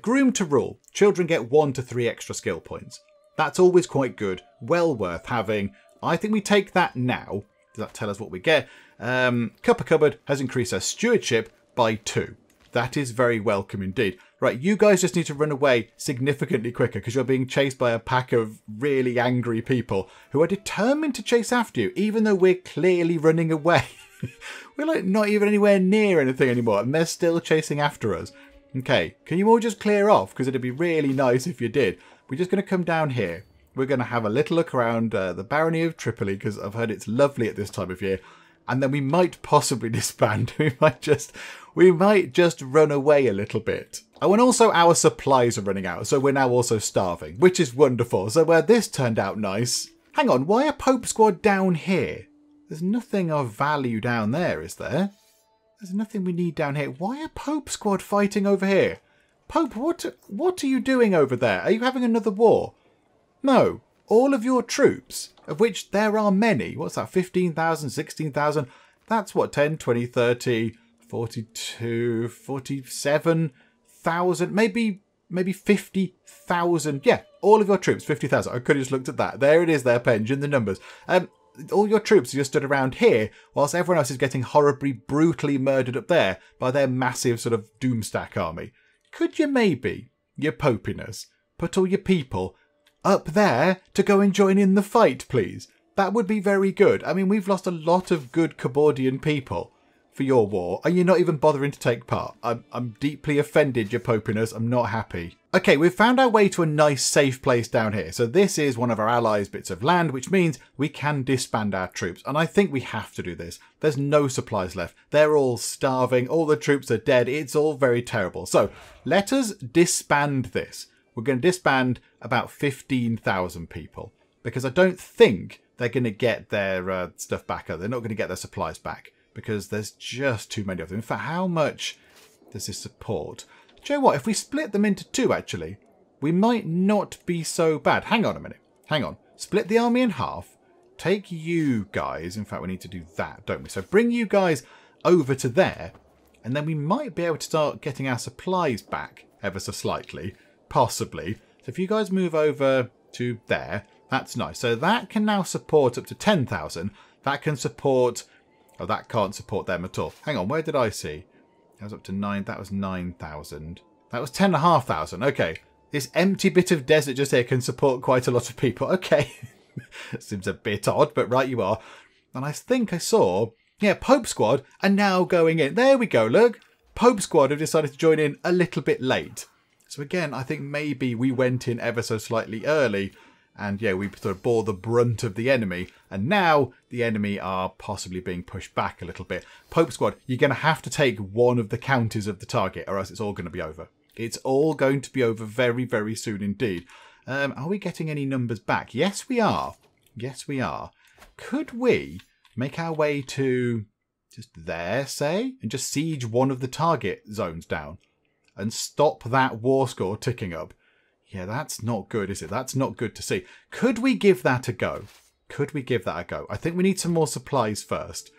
Groom to rule. Children get 1 to 3 extra skill points. That's always quite good. Well worth having. I think we take that now. Does that tell us what we get? Cuppa Cupboard has increased our stewardship by 2. That is very welcome indeed. Right, you guys just need to run away significantly quicker because you're being chased by a pack of really angry people who are determined to chase after you, even though we're clearly running away. We're like not even anywhere near anything anymore, and they're still chasing after us. Okay, can you all just clear off? Because it'd be really nice if you did. We're just going to come down here. We're going to have a little look around the Barony of Tripoli, because I've heard it's lovely at this time of year. And then we might possibly disband. We might just run away a little bit. Oh, and also our supplies are running out, so we're now also starving, which is wonderful. So this turned out nice. Hang on, why are Pope Squad down here? There's nothing of value down there, is there? There's nothing we need down here. Why are Pope Squad fighting over here? Pope, what are you doing over there? Are you having another war? No, all of your troops, of which there are many. What's that, 15,000, 16,000? That's what, 10, 20, 30, 42, 47,000, maybe 50,000. Yeah, all of your troops, 50,000. I could have just looked at that. There it is there, Penge, in the numbers. All your troops are just stood around here, whilst everyone else is getting horribly, brutally murdered up there by their massive sort of doomstack army. Could you maybe, your popiness, put all your people up there to go and join in the fight, please? That would be very good. I mean, we've lost a lot of good Cabordian people for your war, and you're not even bothering to take part. I'm deeply offended, your popiness. I'm not happy. Okay, we've found our way to a nice, safe place down here. So this is one of our allies' bits of land, which means we can disband our troops. And I think we have to do this. There's no supplies left. They're all starving. All the troops are dead. It's all very terrible. So let us disband this. We're going to disband about 15,000 people, because I don't think they're going to get their stuff back. They're not going to get their supplies back, because there's just too many of them. In fact, how much does this support? Do you know what? If we split them into 2, actually, we might not be so bad. Hang on a minute. Hang on. Split the army in half. Take you guys. In fact, we need to do that, don't we? So bring you guys over to there, and then we might be able to start getting our supplies back ever so slightly. Possibly. So if you guys move over to there, that's nice. So that can now support up to 10,000. That can support... Oh, that can't support them at all. Hang on, where did I see? That was up to 9. That was 9,000. That was 10,500. Okay. This empty bit of desert just here can support quite a lot of people. Okay. Seems a bit odd, but right you are. And I think I saw, yeah, Pope Squad are now going in. There we go, look. Pope Squad have decided to join in a little bit late. So again, I think maybe we went in ever so slightly early. And yeah, we sort of bore the brunt of the enemy. And now the enemy are possibly being pushed back a little bit. Pope Squad, you're going to have to take one of the counties of the target, or else it's all going to be over. It's all going to be over very, very soon indeed. Are we getting any numbers back? Yes, we are. Yes, we are. Could we make our way to just there, say, and just siege one of the target zones down and stop that war score ticking up? Yeah, that's not good, is it? That's not good to see. Could we give that a go? Could we give that a go? I think we need some more supplies first.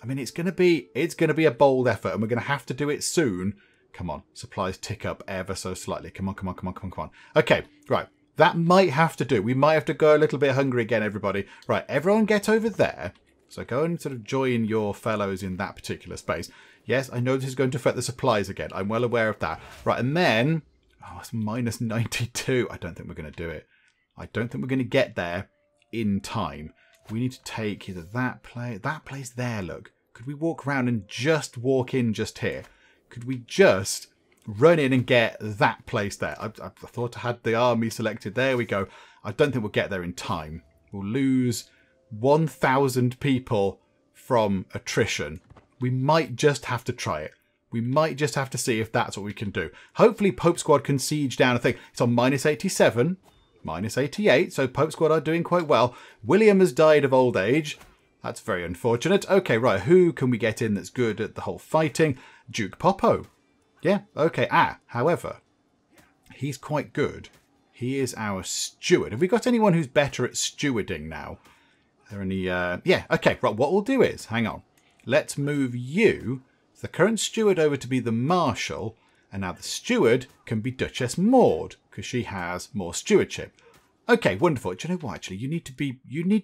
I mean, it's going to be a bold effort, and we're going to have to do it soon. Come on, supplies tick up ever so slightly. Come on, come on, come on, come on, come on. Okay, right. That might have to do. We might have to go a little bit hungry again, everybody. Right, everyone get over there. So go and sort of join your fellows in that particular space. Yes, I know this is going to affect the supplies again. I'm well aware of that. Right, and then... Oh, it's minus 92. I don't think we're going to do it. I don't think we're going to get there in time. We need to take either that place there, look. Could we walk around and just walk in just here? Could we just run in and get that place there? I thought I had the army selected. There we go. I don't think we'll get there in time. We'll lose 1,000 people from attrition. We might just have to try it. We might just have to see if that's what we can do. Hopefully Pope Squad can siege down. I think it's on minus 87, minus 88. So Pope Squad are doing quite well. William has died of old age. That's very unfortunate. Okay, right. Who can we get in that's good at the whole fighting? Duke Popo. Yeah, okay. However, he's quite good. He is our steward. Have we got anyone who's better at stewarding now? Are there any... Yeah, okay. Right, what we'll do is... Hang on. Let's move you... the current steward over to be the Marshal, and now the steward can be Duchess Maud because she has more stewardship. Okay, wonderful. Do you know what? Actually, you need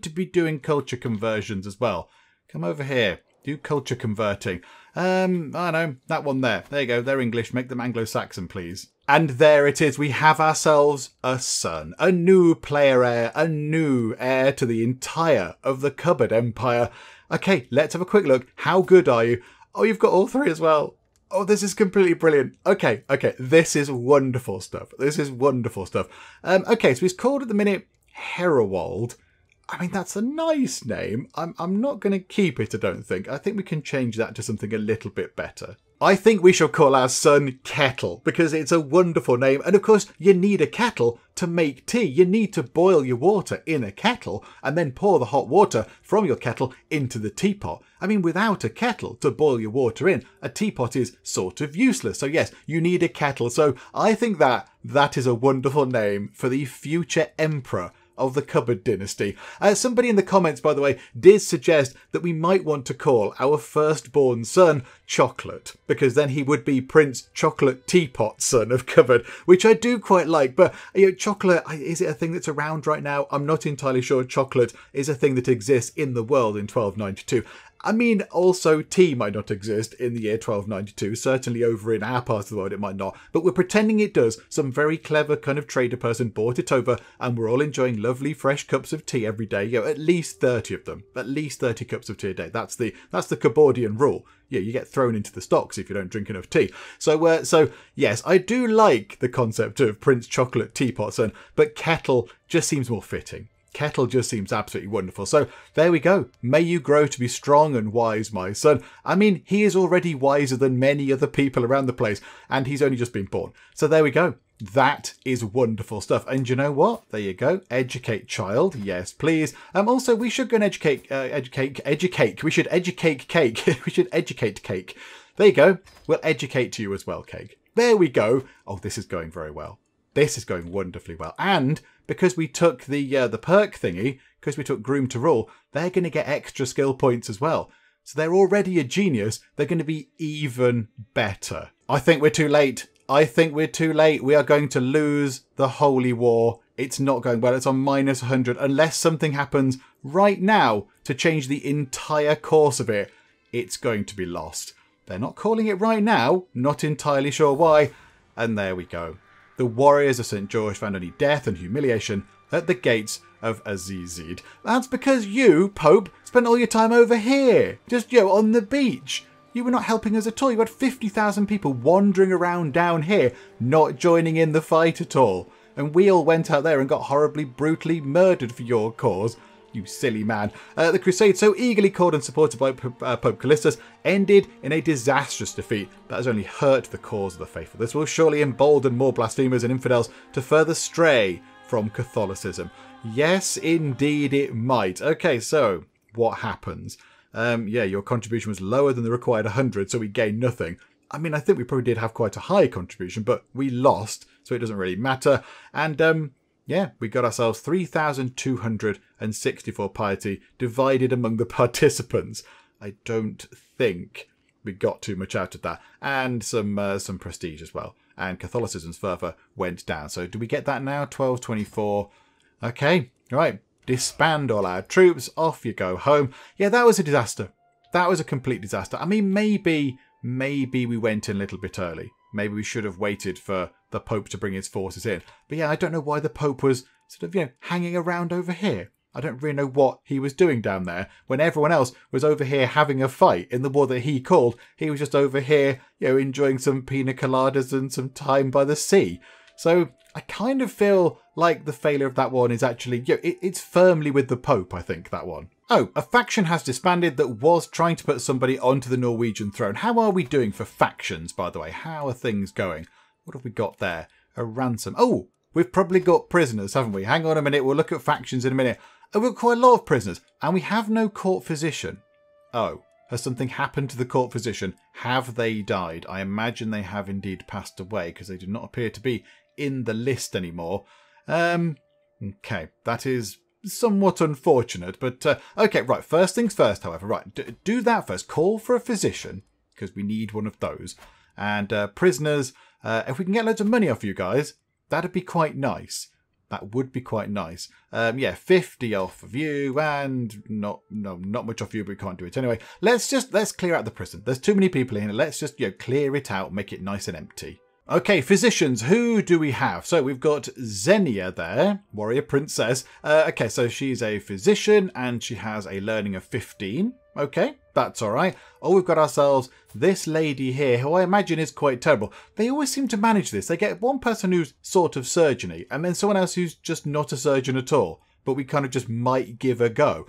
to be doing culture conversions as well. Come over here, do culture converting. I know that one there. There you go. They're English. Make them Anglo-Saxon, please. And there it is. We have ourselves a son, a new player heir, a new heir to the entire of the Cupboard Empire. Okay, let's have a quick look. How good are you? Oh, you've got all three as well. Oh, this is completely brilliant. Okay. This is wonderful stuff. This is wonderful stuff. Okay, so he's called at the minute Herewald. I mean, that's a nice name. I'm not going to keep it, I don't think. I think we can change that to something a little bit better. I think we shall call our son Kettle because it's a wonderful name. And of course, you need a kettle to make tea. You need to boil your water in a kettle and then pour the hot water from your kettle into the teapot. I mean, without a kettle to boil your water in, a teapot is sort of useless. So yes, you need a kettle. So I think that is a wonderful name for the future emperor of the Cupboard dynasty. Somebody in the comments, by the way, did suggest that we might want to call our firstborn son Chocolate, because then he would be Prince Chocolate Teapot, son of Cupboard, which I do quite like. But you know, chocolate, is it a thing that's around right now? I'm not entirely sure chocolate is a thing that exists in the world in 1292. I mean, also tea might not exist in the year 1292. Certainly over in our part of the world it might not. But we're pretending it does. Some very clever kind of trader person bought it over and we're all enjoying lovely fresh cups of tea every day. You know, at least 30 of them. At least 30 cups of tea a day. That's the Cabordian rule. Yeah, you get thrown into the stocks if you don't drink enough tea. So yes, I do like the concept of Prince Chocolate Teapot son, but Kettle just seems more fitting. Kettle just seems absolutely wonderful. So there we go. May you grow to be strong and wise, my son. I mean, he is already wiser than many other people around the place, and he's only just been born. So there we go. That is wonderful stuff. And you know what? There you go. Educate child. Yes, please. Also, we should go and educate. We should educate Cake. We should educate Cake. There you go. We'll educate you as well, Cake. There we go. Oh, this is going very well. This is going wonderfully well. And because we took the perk thingy, because we took Groom to Rule, they're going to get extra skill points as well. So they're already a genius. They're going to be even better. I think we're too late. I think we're too late. We are going to lose the Holy War. It's not going well. It's on minus 100. Unless something happens right now to change the entire course of it, it's going to be lost. They're not calling it right now. Not entirely sure why. And there we go. The warriors of St. George found only death and humiliation at the gates of Azizid. That's because you, Pope, spent all your time over here. Just, on the beach. You were not helping us at all. You had 50,000 people wandering around down here, not joining in the fight at all. And we all went out there and got horribly, brutally murdered for your cause. You silly man. The Crusade, so eagerly called and supported by Pope Callistus, ended in a disastrous defeat that has only hurt the cause of the faithful. This will surely embolden more blasphemers and infidels to further stray from Catholicism. Yes, indeed it might. Okay, so what happens? Your contribution was lower than the required 100, so we gained nothing. I mean, I think we probably did have quite a high contribution, but we lost, so it doesn't really matter. And we got ourselves 3,264 piety divided among the participants. I don't think we got too much out of that. And some prestige as well. And Catholicism's further went down. So do we get that now? 1224. Okay, all right. Disband all our troops. Off you go home. Yeah, that was a disaster. That was a complete disaster. I mean, maybe we went in a little bit early. Maybe we should have waited for the Pope to bring his forces in. But yeah, I don't know why the Pope was sort of, hanging around over here. I don't really know what he was doing down there when everyone else was over here having a fight in the war that he called. He was just over here, enjoying some pina coladas and some time by the sea. So I kind of feel like the failure of that one is actually, it's firmly with the Pope, I think, that one. Oh, a faction has disbanded that was trying to put somebody onto the Norwegian throne. How are we doing for factions, by the way? How are things going? What have we got there? A ransom. Oh, we've probably got prisoners, haven't we? Hang on a minute. We'll look at factions in a minute. Oh, we've got quite a lot of prisoners. And we have no court physician. Oh, has something happened to the court physician? Have they died? I imagine they have indeed passed away because they do not appear to be in the list anymore. Okay, that is somewhat unfortunate, but okay, right, first things first, however, right, do that first. Call for a physician, because we need one of those. And prisoners, if we can get loads of money off you guys, that'd be quite nice. That would be quite nice. 50 off of you, and not much off you, but we can't do it anyway. Let's clear out the prison. There's too many people in here. Let's just clear it out, make it nice and empty. Okay, physicians, who do we have? So we've got Xenia there, warrior princess. Okay, so she's a physician and she has a learning of 15. Okay, that's all right. Oh, we've got ourselves this lady here, who I imagine is quite terrible. They always seem to manage this. They get one person who's sort of surgeon-y and then someone else who's just not a surgeon at all, but we kind of just might give a go.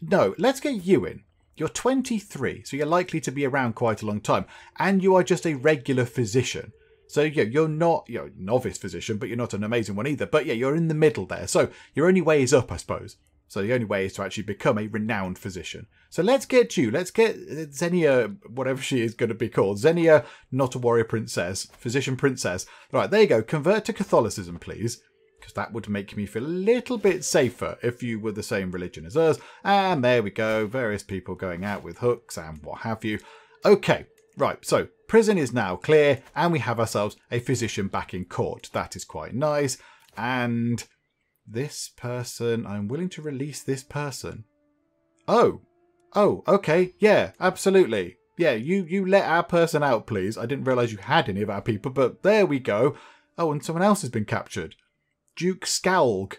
No, let's get you in. You're 23, so you're likely to be around quite a long time, and you are just a regular physician. So you're not a novice physician, but you're not an amazing one either. But yeah, you're in the middle there. So your only way is up, I suppose. So the only way is to actually become a renowned physician. So let's get you. Let's get Xenia, whatever she is going to be called. Xenia, not a warrior princess, physician princess. Right, there you go. Convert to Catholicism, please. Because that would make me feel a little bit safer if you were the same religion as us. And there we go. Various people going out with hooks and what have you. Okay, right. So prison is now clear and we have ourselves a physician back in court. That is quite nice. And this person, I'm willing to release this person. Oh, okay. Yeah, absolutely. Yeah, you let our person out, please. I didn't realise you had any of our people, but there we go. Oh, and someone else has been captured. Duke Skjalg.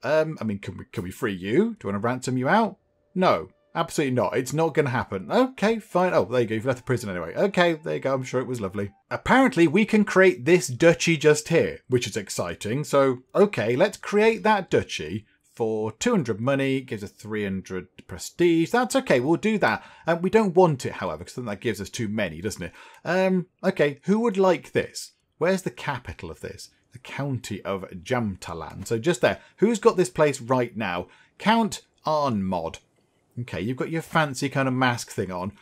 I mean, can we free you? Do you want to ransom you out? No. Absolutely not. It's not going to happen. Okay, fine. Oh, there you go. You've left the prison anyway. Okay, there you go. I'm sure it was lovely. Apparently, we can create this duchy just here, which is exciting. So, okay, let's create that duchy for 200 money. Gives us 300 prestige. That's okay. We'll do that. We don't want it, however, because then that gives us too many, doesn't it? Okay, who would like this? Where's the capital of this? The county of Jamtalan. So just there. Who's got this place right now? Count Arnmod. Okay, you've got your fancy kind of mask thing on.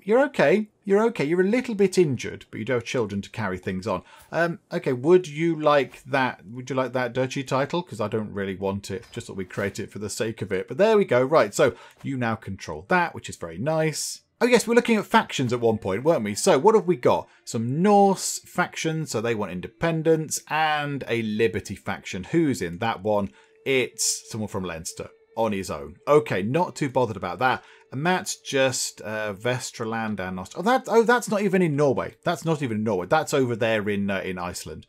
You're okay. You're okay. You're a little bit injured, but you do have children to carry things on. Okay, would you like that? Would you like that duchy title? Because I don't really want it. Just thought we'd create it for the sake of it. But there we go. Right, so you now control that, which is very nice. Oh yes, we're looking at factions at one point, weren't we? So what have we got? Some Norse factions, so they want independence, and a Liberty faction. Who's in that one? It's someone from Leinster. On his own. Okay, not too bothered about that. And that's just Vestraland and that's not even in Norway. That's not even in Norway. That's over there in Iceland.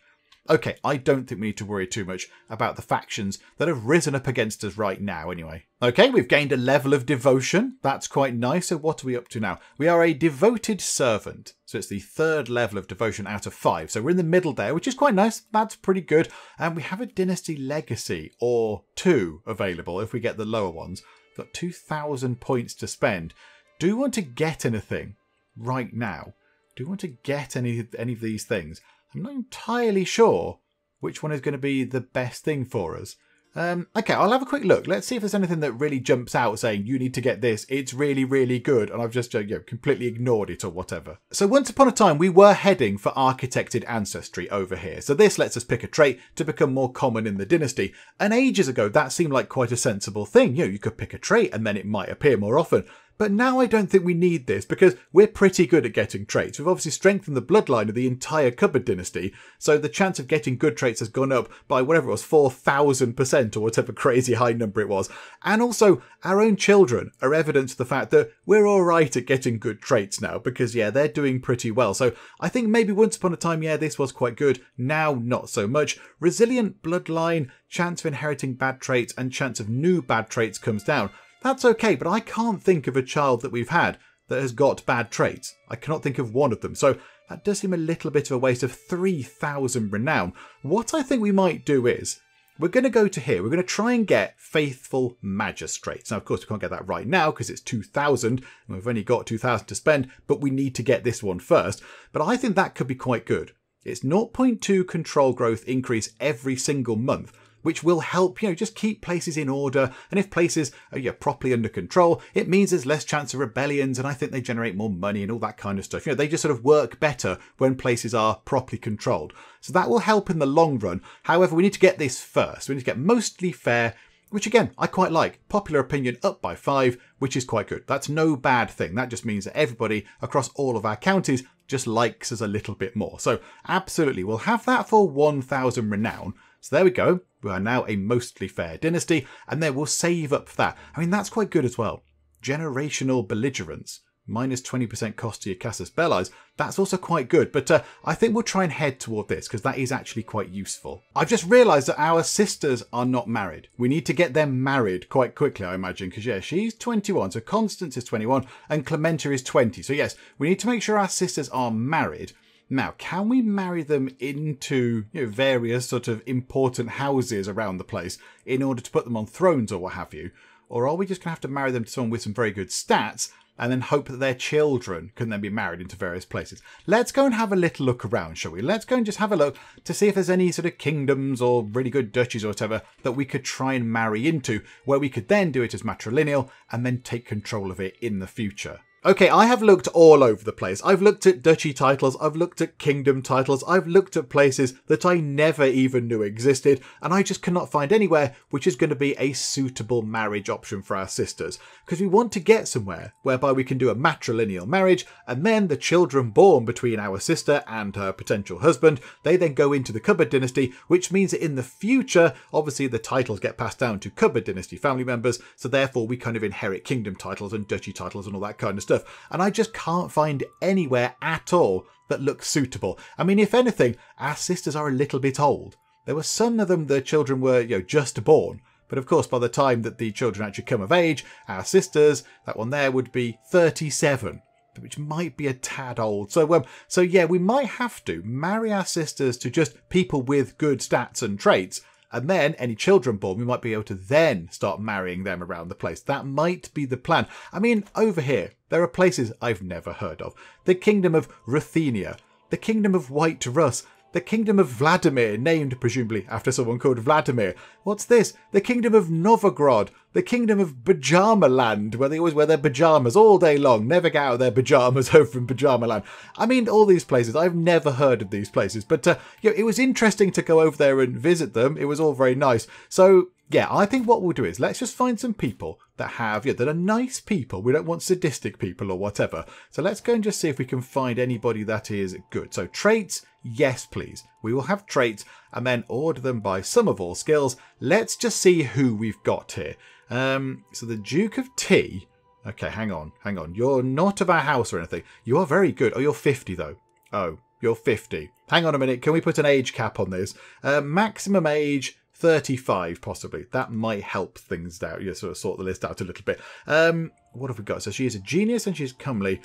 Okay, I don't think we need to worry too much about the factions that have risen up against us right now anyway. Okay, we've gained a level of devotion. That's quite nice. So what are we up to now? We are a devoted servant. So it's the 3rd level of devotion out of 5. So we're in the middle there, which is quite nice. That's pretty good. And we have a dynasty legacy or 2 available if we get the lower ones. We've got 2,000 points to spend. Do we want to get anything right now? Do we want to get any of these things? I'm not entirely sure which one is going to be the best thing for us. Okay, I'll have a quick look. Let's see if there's anything that really jumps out saying you need to get this. It's really, really good. And I've just completely ignored it or whatever. So once upon a time, we were heading for architected ancestry over here. So this lets us pick a trait to become more common in the dynasty. And ages ago, that seemed like quite a sensible thing. You could pick a trait and then it might appear more often. But now I don't think we need this because we're pretty good at getting traits. We've obviously strengthened the bloodline of the entire Cupboard dynasty, so the chance of getting good traits has gone up by whatever it was, 4,000% or whatever crazy high number it was. And also, our own children are evidence of the fact that we're alright at getting good traits now because, yeah, they're doing pretty well. So I think maybe once upon a time, yeah, this was quite good. Now, not so much. Resilient bloodline, chance of inheriting bad traits, and chance of new bad traits comes down. That's okay, but I can't think of a child that we've had that has got bad traits. I cannot think of one of them. So that does seem a little bit of a waste of 3,000 renown. What I think we might do is we're going to go to here. We're going to try and get faithful magistrates. Now, of course, we can't get that right now because it's 2,000 and we've only got 2,000 to spend, but we need to get this one first. But I think that could be quite good. It's 0.2 control growth increase every single month, which will help, just keep places in order. And if places are properly under control, it means there's less chance of rebellions, and I think they generate more money and all that kind of stuff. They just sort of work better when places are properly controlled. So that will help in the long run. However, we need to get this first. We need to get mostly fair, which again, I quite like. Popular opinion up by 5, which is quite good. That's no bad thing. That just means that everybody across all of our counties just likes us a little bit more. So absolutely, we'll have that for 1,000 renown. So there we go. We are now a mostly fair dynasty, and then we'll save up for that. I mean, that's quite good as well. Generational belligerence, minus 20% cost to your Casus Belli's. That's also quite good, but I think we'll try and head toward this because that is actually quite useful. I've just realised that our sisters are not married. We need to get them married quite quickly, I imagine, because yeah, she's 21, so Constance is 21, and Clementa is 20. So yes, we need to make sure our sisters are married. Now, can we marry them into various sort of important houses around the place in order to put them on thrones or what have you? Or are we just going to have to marry them to someone with some very good stats and then hope that their children can then be married into various places? Let's go and have a little look around, shall we? Let's go and just have a look to see if there's any sort of kingdoms or really good duchies or whatever that we could try and marry into, where we could then do it as matrilineal and then take control of it in the future. Okay, I have looked all over the place. I've looked at duchy titles, I've looked at kingdom titles, I've looked at places that I never even knew existed, and I just cannot find anywhere which is going to be a suitable marriage option for our sisters. Because we want to get somewhere whereby we can do a matrilineal marriage, and then the children born between our sister and her potential husband, they then go into the Cupboard dynasty, which means that in the future, obviously the titles get passed down to Cupboard dynasty family members, so therefore we kind of inherit kingdom titles and duchy titles and all that kind of stuff. And I just can't find anywhere at all that looks suitable. I mean, if anything, our sisters are a little bit old. There were some of them, the children were, just born. But of course, by the time that the children actually come of age, our sisters, that one there would be 37, which might be a tad old. So yeah, we might have to marry our sisters to just people with good stats and traits. And then any children born, we might be able to then start marrying them around the place. That might be the plan. I mean, over here, there are places I've never heard of. The Kingdom of Ruthenia, the Kingdom of White Russ, the Kingdom of Vladimir, named presumably after someone called Vladimir. What's this? The Kingdom of Novogrod, the Kingdom of Pyjama Land, where they always wear their pyjamas all day long, never get out of their pyjamas over in Pyjama Land. I mean, all these places, I've never heard of these places, but it was interesting to go over there and visit them. It was all very nice. So yeah, I think what we'll do is let's just find some people that have, that are nice people. We don't want sadistic people or whatever. So let's go and just see if we can find anybody that is good. So traits, yes, please. We will have traits and then order them by sum of all skills. Let's just see who we've got here. So the Duke of T, Okay, hang on. You're not of our house or anything. You are very good. Oh, you're 50 though. Oh, you're 50. Hang on a minute. Can we put an age cap on this? Maximum age 35, possibly. That might help things out. You sort of sort the list out a little bit. What have we got? So she is a genius and she's comely.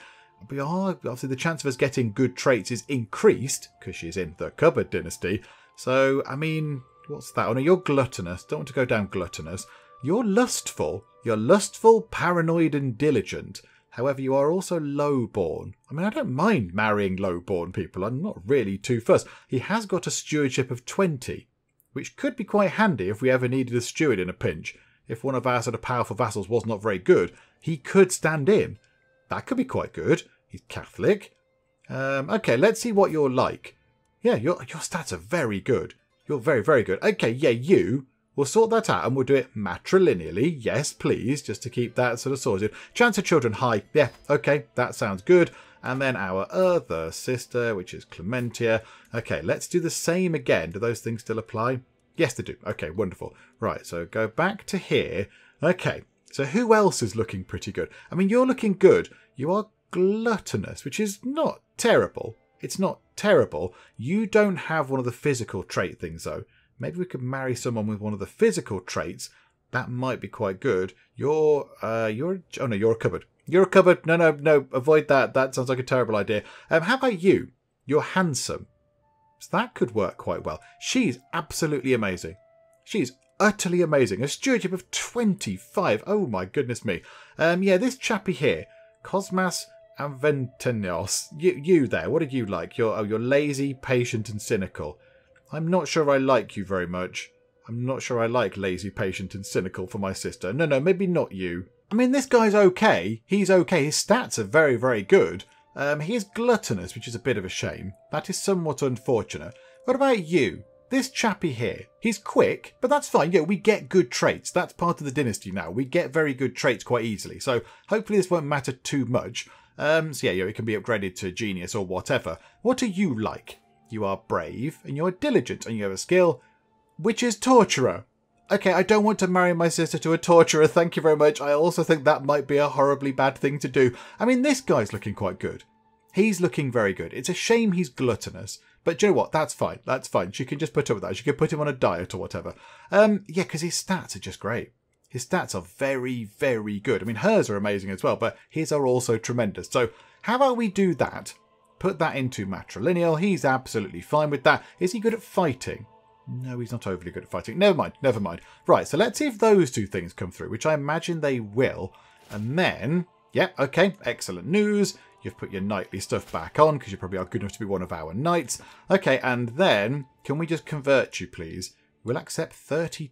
But obviously the chance of us getting good traits is increased because she's in the cupboard dynasty. So, I mean, what's that? Oh no, you're gluttonous. Don't want to go down gluttonous. You're lustful. You're lustful, paranoid and diligent. However, you are also low-born. I mean, I don't mind marrying low-born people. I'm not really too fussed. He has got a stewardship of 20, which could be quite handy if we ever needed a steward in a pinch. If one of our sort of powerful vassals was not very good, he could stand in. That could be quite good. He's Catholic. Okay, let's see what you're like. Yeah, your stats are very good. You're very, very good. Okay, yeah, you... We'll sort that out and we'll do it matrilineally. Yes, please, just to keep that sort of sorted. Chance of children high. Yeah, okay, that sounds good. And then our other sister, which is Clementia. Okay, let's do the same again. Do those things still apply? Yes, they do. Okay, wonderful. Right, so go back to here. Okay, so who else is looking pretty good? I mean, you're looking good. You are gluttonous, which is not terrible. It's not terrible. You don't have one of the physical trait things, though. Maybe we could marry someone with one of the physical traits. That might be quite good. Oh no, you're a cupboard. You're a cupboard. No, avoid that. That sounds like a terrible idea. How about you? You're handsome. So that could work quite well. She's absolutely amazing. She's utterly amazing. A stewardship of 25. Oh my goodness me. Yeah, this chappy here, Cosmas Aventenios. You there. What are you like? You're lazy, patient, and cynical. I'm not sure I like you very much. I'm not sure I like lazy, patient and cynical for my sister. No, maybe not you. I mean, this guy's okay. He's okay. His stats are very, very good. He is gluttonous, which is a bit of a shame. That is somewhat unfortunate. What about you? This chappy here. He's quick, but that's fine. Yeah, we get good traits. That's part of the dynasty now. We get very good traits quite easily. So hopefully this won't matter too much. So yeah, it can be upgraded to genius or whatever. What are you like? You are brave, and you're diligent, and you have a skill, which is torturer. Okay, I don't want to marry my sister to a torturer, thank you very much. I also think that might be a horribly bad thing to do. I mean, this guy's looking quite good. He's looking very good. It's a shame he's gluttonous. But do you know what? That's fine. That's fine. She can just put up with that. She can put him on a diet or whatever. Yeah, because his stats are just great. His stats are very, very good. I mean, hers are amazing as well, but his are also tremendous. So how about we do that? Put that into matrilineal. He's absolutely fine with that. Is he good at fighting? No, he's not overly good at fighting. Never mind. Right, so let's see if those two things come through, which I imagine they will. And then, yeah, okay, excellent news. You've put your knightly stuff back on because you probably are good enough to be one of our knights. Okay, and then, can we just convert you, please? We'll accept 30,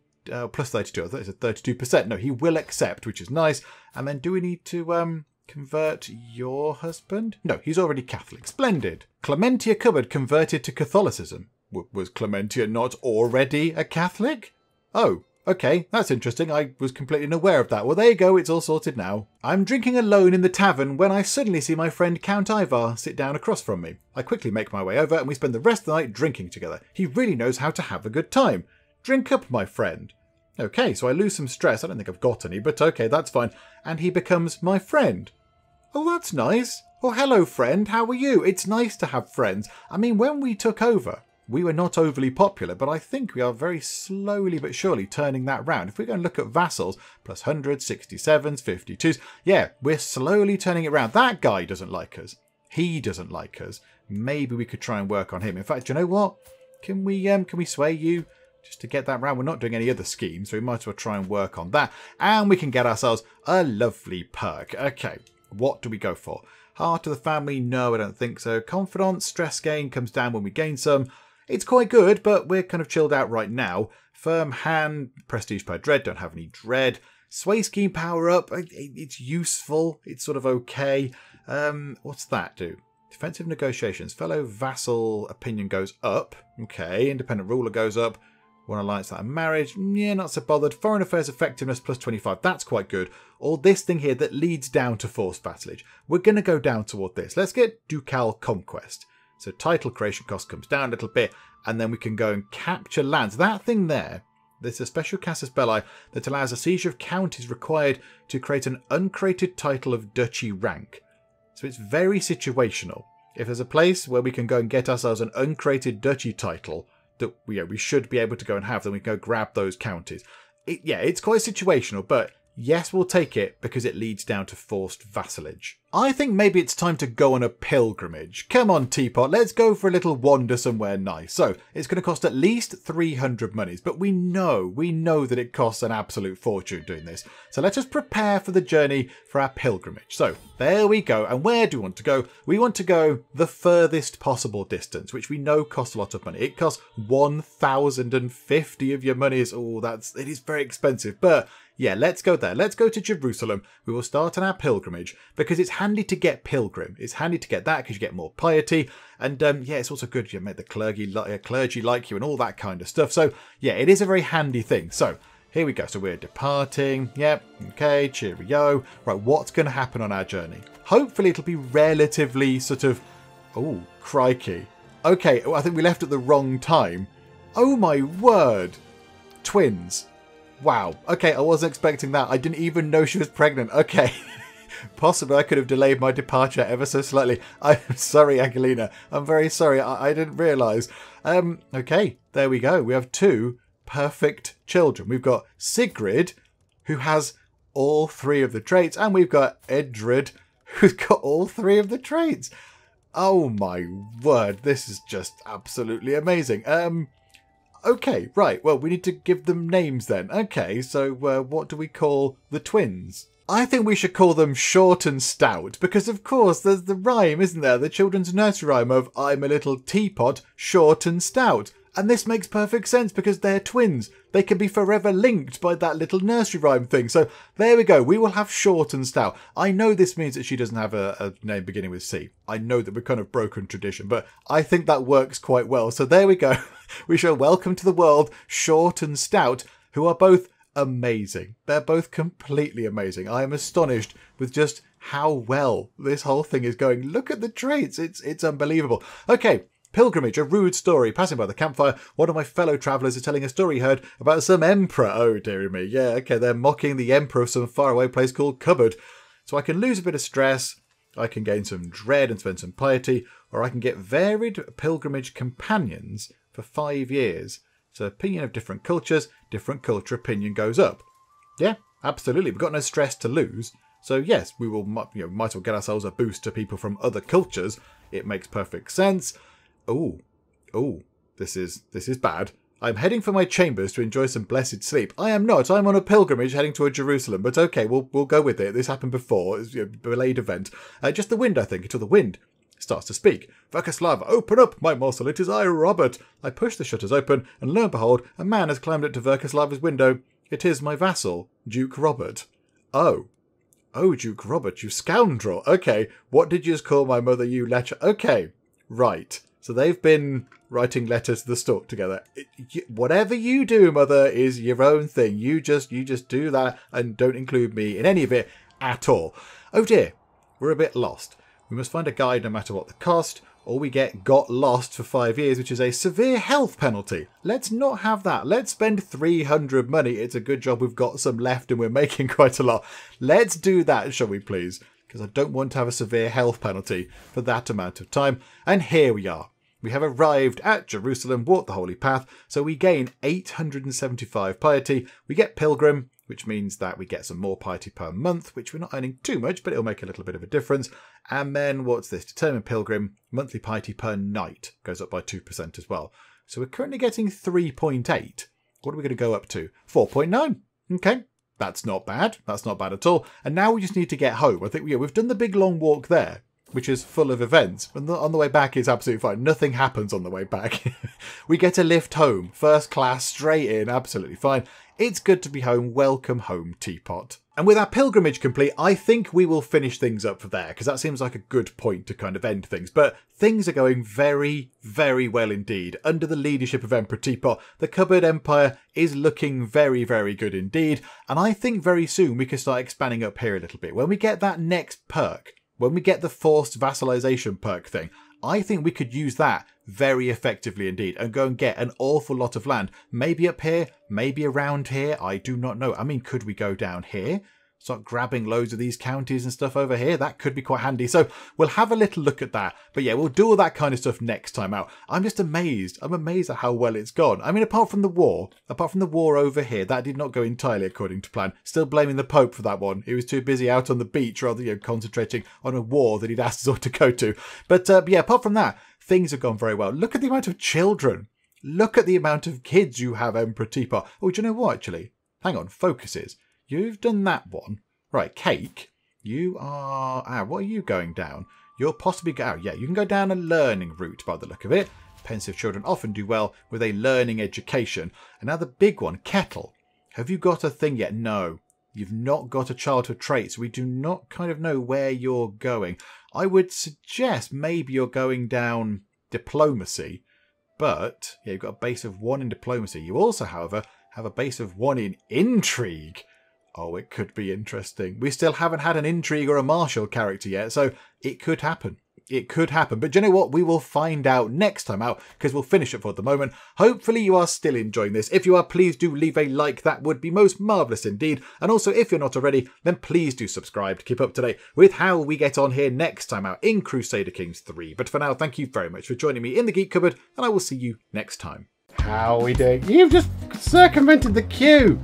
plus 32. I thought it said 32%. No, he will accept, which is nice. And then do we need to, convert your husband? No, he's already Catholic. Splendid. Clementia Cupboard converted to Catholicism. Was Clementia not already a Catholic? Oh, okay, that's interesting. I was completely unaware of that. Well, there you go. It's all sorted now. I'm drinking alone in the tavern when I suddenly see my friend Count Ivar sit down across from me. I quickly make my way over and we spend the rest of the night drinking together. He really knows how to have a good time. Drink up, my friend. Okay, so I lose some stress. I don't think I've got any, but okay, that's fine. And he becomes my friend. Oh, that's nice. Oh, hello, friend. How are you? It's nice to have friends. I mean, when we took over, we were not overly popular, but I think we are very slowly but surely turning that round. If we go and look at vassals, plus 100s, 67s, 52s, yeah, we're slowly turning it round. That guy doesn't like us. He doesn't like us. Maybe we could try and work on him. In fact, you know what? Can we sway you? Just to get that round. We're not doing any other schemes, so we might as well try and work on that. And we can get ourselves a lovely perk. Okay, what do we go for? Heart of the family? No, I don't think so. Confidence, stress gain comes down when we gain some. It's quite good, but we're kind of chilled out right now. Firm hand, prestige per dread, don't have any dread. Sway scheme power up, it's useful. It's sort of okay. What's that do? Defensive negotiations. Fellow vassal opinion goes up. Okay, independent ruler goes up. One alliance that are marriage, yeah, not so bothered. Foreign affairs effectiveness plus 25, that's quite good. Or this thing here that leads down to forced vassalage. We're going to go down toward this. Let's get ducal conquest. So title creation cost comes down a little bit, and then we can go and capture lands. That thing there There's a special casus belli that allows a siege of counties required to create an uncreated title of duchy rank. So it's very situational. If there's a place where we can go and get ourselves an uncreated duchy title that we should be able to go and have, then we can go grab those counties. It's quite situational, but yes, we'll take it because it leads down to forced vassalage. I think maybe it's time to go on a pilgrimage. Come on, Teapot, let's go for a little wander somewhere nice. So it's going to cost at least 300 monies, but we know that it costs an absolute fortune doing this. So let us prepare for the journey for our pilgrimage. So there we go. And where do we want to go? We want to go the furthest possible distance, which we know costs a lot of money. It costs 1,050 of your monies. Oh, it is very expensive, but yeah, let's go there. Let's go to Jerusalem. We will start on our pilgrimage because it's handy to get pilgrim. It's handy to get that because you get more piety. And it's also good you make the clergy like you and all that kind of stuff. So yeah, it is a very handy thing. So here we go. So we're departing. Yep. Okay. Cheerio. Right. What's going to happen on our journey? Hopefully it'll be relatively sort of... Oh, crikey. Okay. I think we left at the wrong time. Oh my word. Twins. Wow. Okay, I wasn't expecting that. I didn't even know she was pregnant. Okay. Possibly I could have delayed my departure ever so slightly. I'm sorry, Angelina. I'm very sorry. I didn't realise. Okay, there we go. We have 2 perfect children. We've got Sigrid, who has all 3 of the traits, and we've got Edred, who's got all 3 of the traits. Oh my word. This is just absolutely amazing. Okay, right. Well, we need to give them names then. Okay, so what do we call the twins? I think we should call them Short and Stout because, of course, there's the rhyme, isn't there? The children's nursery rhyme of I'm a little teapot, short and stout. And this makes perfect sense because they're twins. They can be forever linked by that little nursery rhyme thing. So there we go. We will have Short and Stout. I know this means that she doesn't have a name beginning with C. I know that we're kind of broken tradition, but I think that works quite well. So there we go. We shall welcome to the world Short and Stout, who are both amazing. They're both completely amazing. I am astonished with just how well this whole thing is going. Look at the traits. It's unbelievable. Okay. Pilgrimage, a rude story. Passing by the campfire, one of my fellow travellers is telling a story he heard about some emperor. Oh, dearie me. Yeah, okay, they're mocking the emperor of some faraway place called Cupboard. So I can lose a bit of stress, I can gain some dread and spend some piety, or I can get varied pilgrimage companions for 5 years. So opinion of different cultures, different culture opinion goes up. Yeah, absolutely. We've got no stress to lose. So yes, we will might as well get ourselves a boost to people from other cultures. It makes perfect sense. Oh, this is bad. I'm heading for my chambers to enjoy some blessed sleep. I am not. I'm on a pilgrimage heading toward Jerusalem. But okay, we'll go with it. This happened before. It's a delayed event. Just the wind, I think, until the wind starts to speak. Verkaslav, open up, my morsel. It is I, Robert. I push the shutters open, and lo and behold, a man has climbed up to Verkaslav's window. It is my vassal, Duke Robert. Oh, Duke Robert, you scoundrel. Okay, what did you just call my mother, you lecher? Okay, right. So they've been writing letters to the stork together. Whatever you do, mother, is your own thing. You just do that and don't include me in any of it at all. Oh dear, we're a bit lost. We must find a guide no matter what the cost, or we got lost for 5 years, which is a severe health penalty. Let's not have that. Let's spend 300 money. It's a good job we've got some left and we're making quite a lot. Let's do that, shall we please? Because I don't want to have a severe health penalty for that amount of time. And here we are. We have arrived at Jerusalem, walked the holy path, so we gain 875 piety. We get pilgrim, which means that we get some more piety per month, which we're not earning too much, but it'll make a little bit of a difference. And then what's this? Determine pilgrim, monthly piety per night goes up by 2% as well. So we're currently getting 3.8. What are we going to go up to? 4.9. Okay, that's not bad. That's not bad at all. And now we just need to get home. I think we've done the big long walk there, which is full of events. And on the way back, it's absolutely fine. Nothing happens on the way back. We get a lift home. First class, straight in. Absolutely fine. It's good to be home. Welcome home, Teapot. And with our pilgrimage complete, I think we will finish things up for there, because that seems like a good point to kind of end things. But things are going very, very well indeed. Under the leadership of Emperor Teapot, the Cupboard Empire is looking very, very good indeed. And I think very soon we can start expanding up here a little bit. When we get that next perk, when we get the forced vassalization perk thing, I think we could use that very effectively indeed and go and get an awful lot of land. Maybe up here, maybe around here. I do not know. I mean, could we go down here? Start grabbing loads of these counties and stuff over here. That could be quite handy. So we'll have a little look at that. But yeah, we'll do all that kind of stuff next time out. I'm just amazed. I'm amazed at how well it's gone. I mean, apart from the war over here, that did not go entirely according to plan. Still blaming the Pope for that one. He was too busy out on the beach rather than concentrating on a war that he'd asked us all to go to. But yeah, apart from that, things have gone very well. Look at the amount of children. Look at the amount of kids you have, Emperor Teapot. Oh, do you know what, actually? Hang on, focuses. You've done that one. Right, Cake, you are... what are you going down? You're possibly... yeah, you can go down a learning route by the look of it. Pensive children often do well with a learning education. And now the big one, Kettle. Have you got a thing yet? No. You've not got a childhood trait, so we do not kind of know where you're going. I would suggest maybe you're going down diplomacy. But, yeah, you've got a base of 1 in diplomacy. You also, however, have a base of 1 in intrigue. Oh, it could be interesting. We still haven't had an intrigue or a martial character yet, so it could happen. It could happen. But do you know what? We will find out next time out, because we'll finish it for the moment. Hopefully you are still enjoying this. If you are, please do leave a like. That would be most marvellous indeed. And also, if you're not already, then please do subscribe to keep up to date with how we get on here next time out in Crusader Kings 3. But for now, thank you very much for joining me in the Geek Cupboard, and I will see you next time. How are we doing? You've just circumvented the queue.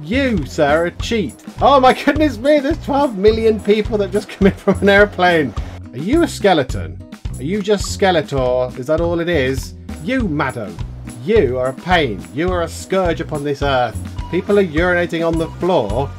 You, sir, are a cheat. Oh my goodness me, there's 12 million people that just come in from an airplane. Are you a skeleton? Are you just Skeletor? Is that all it is? You, madam. You are a pain. You are a scourge upon this earth. People are urinating on the floor.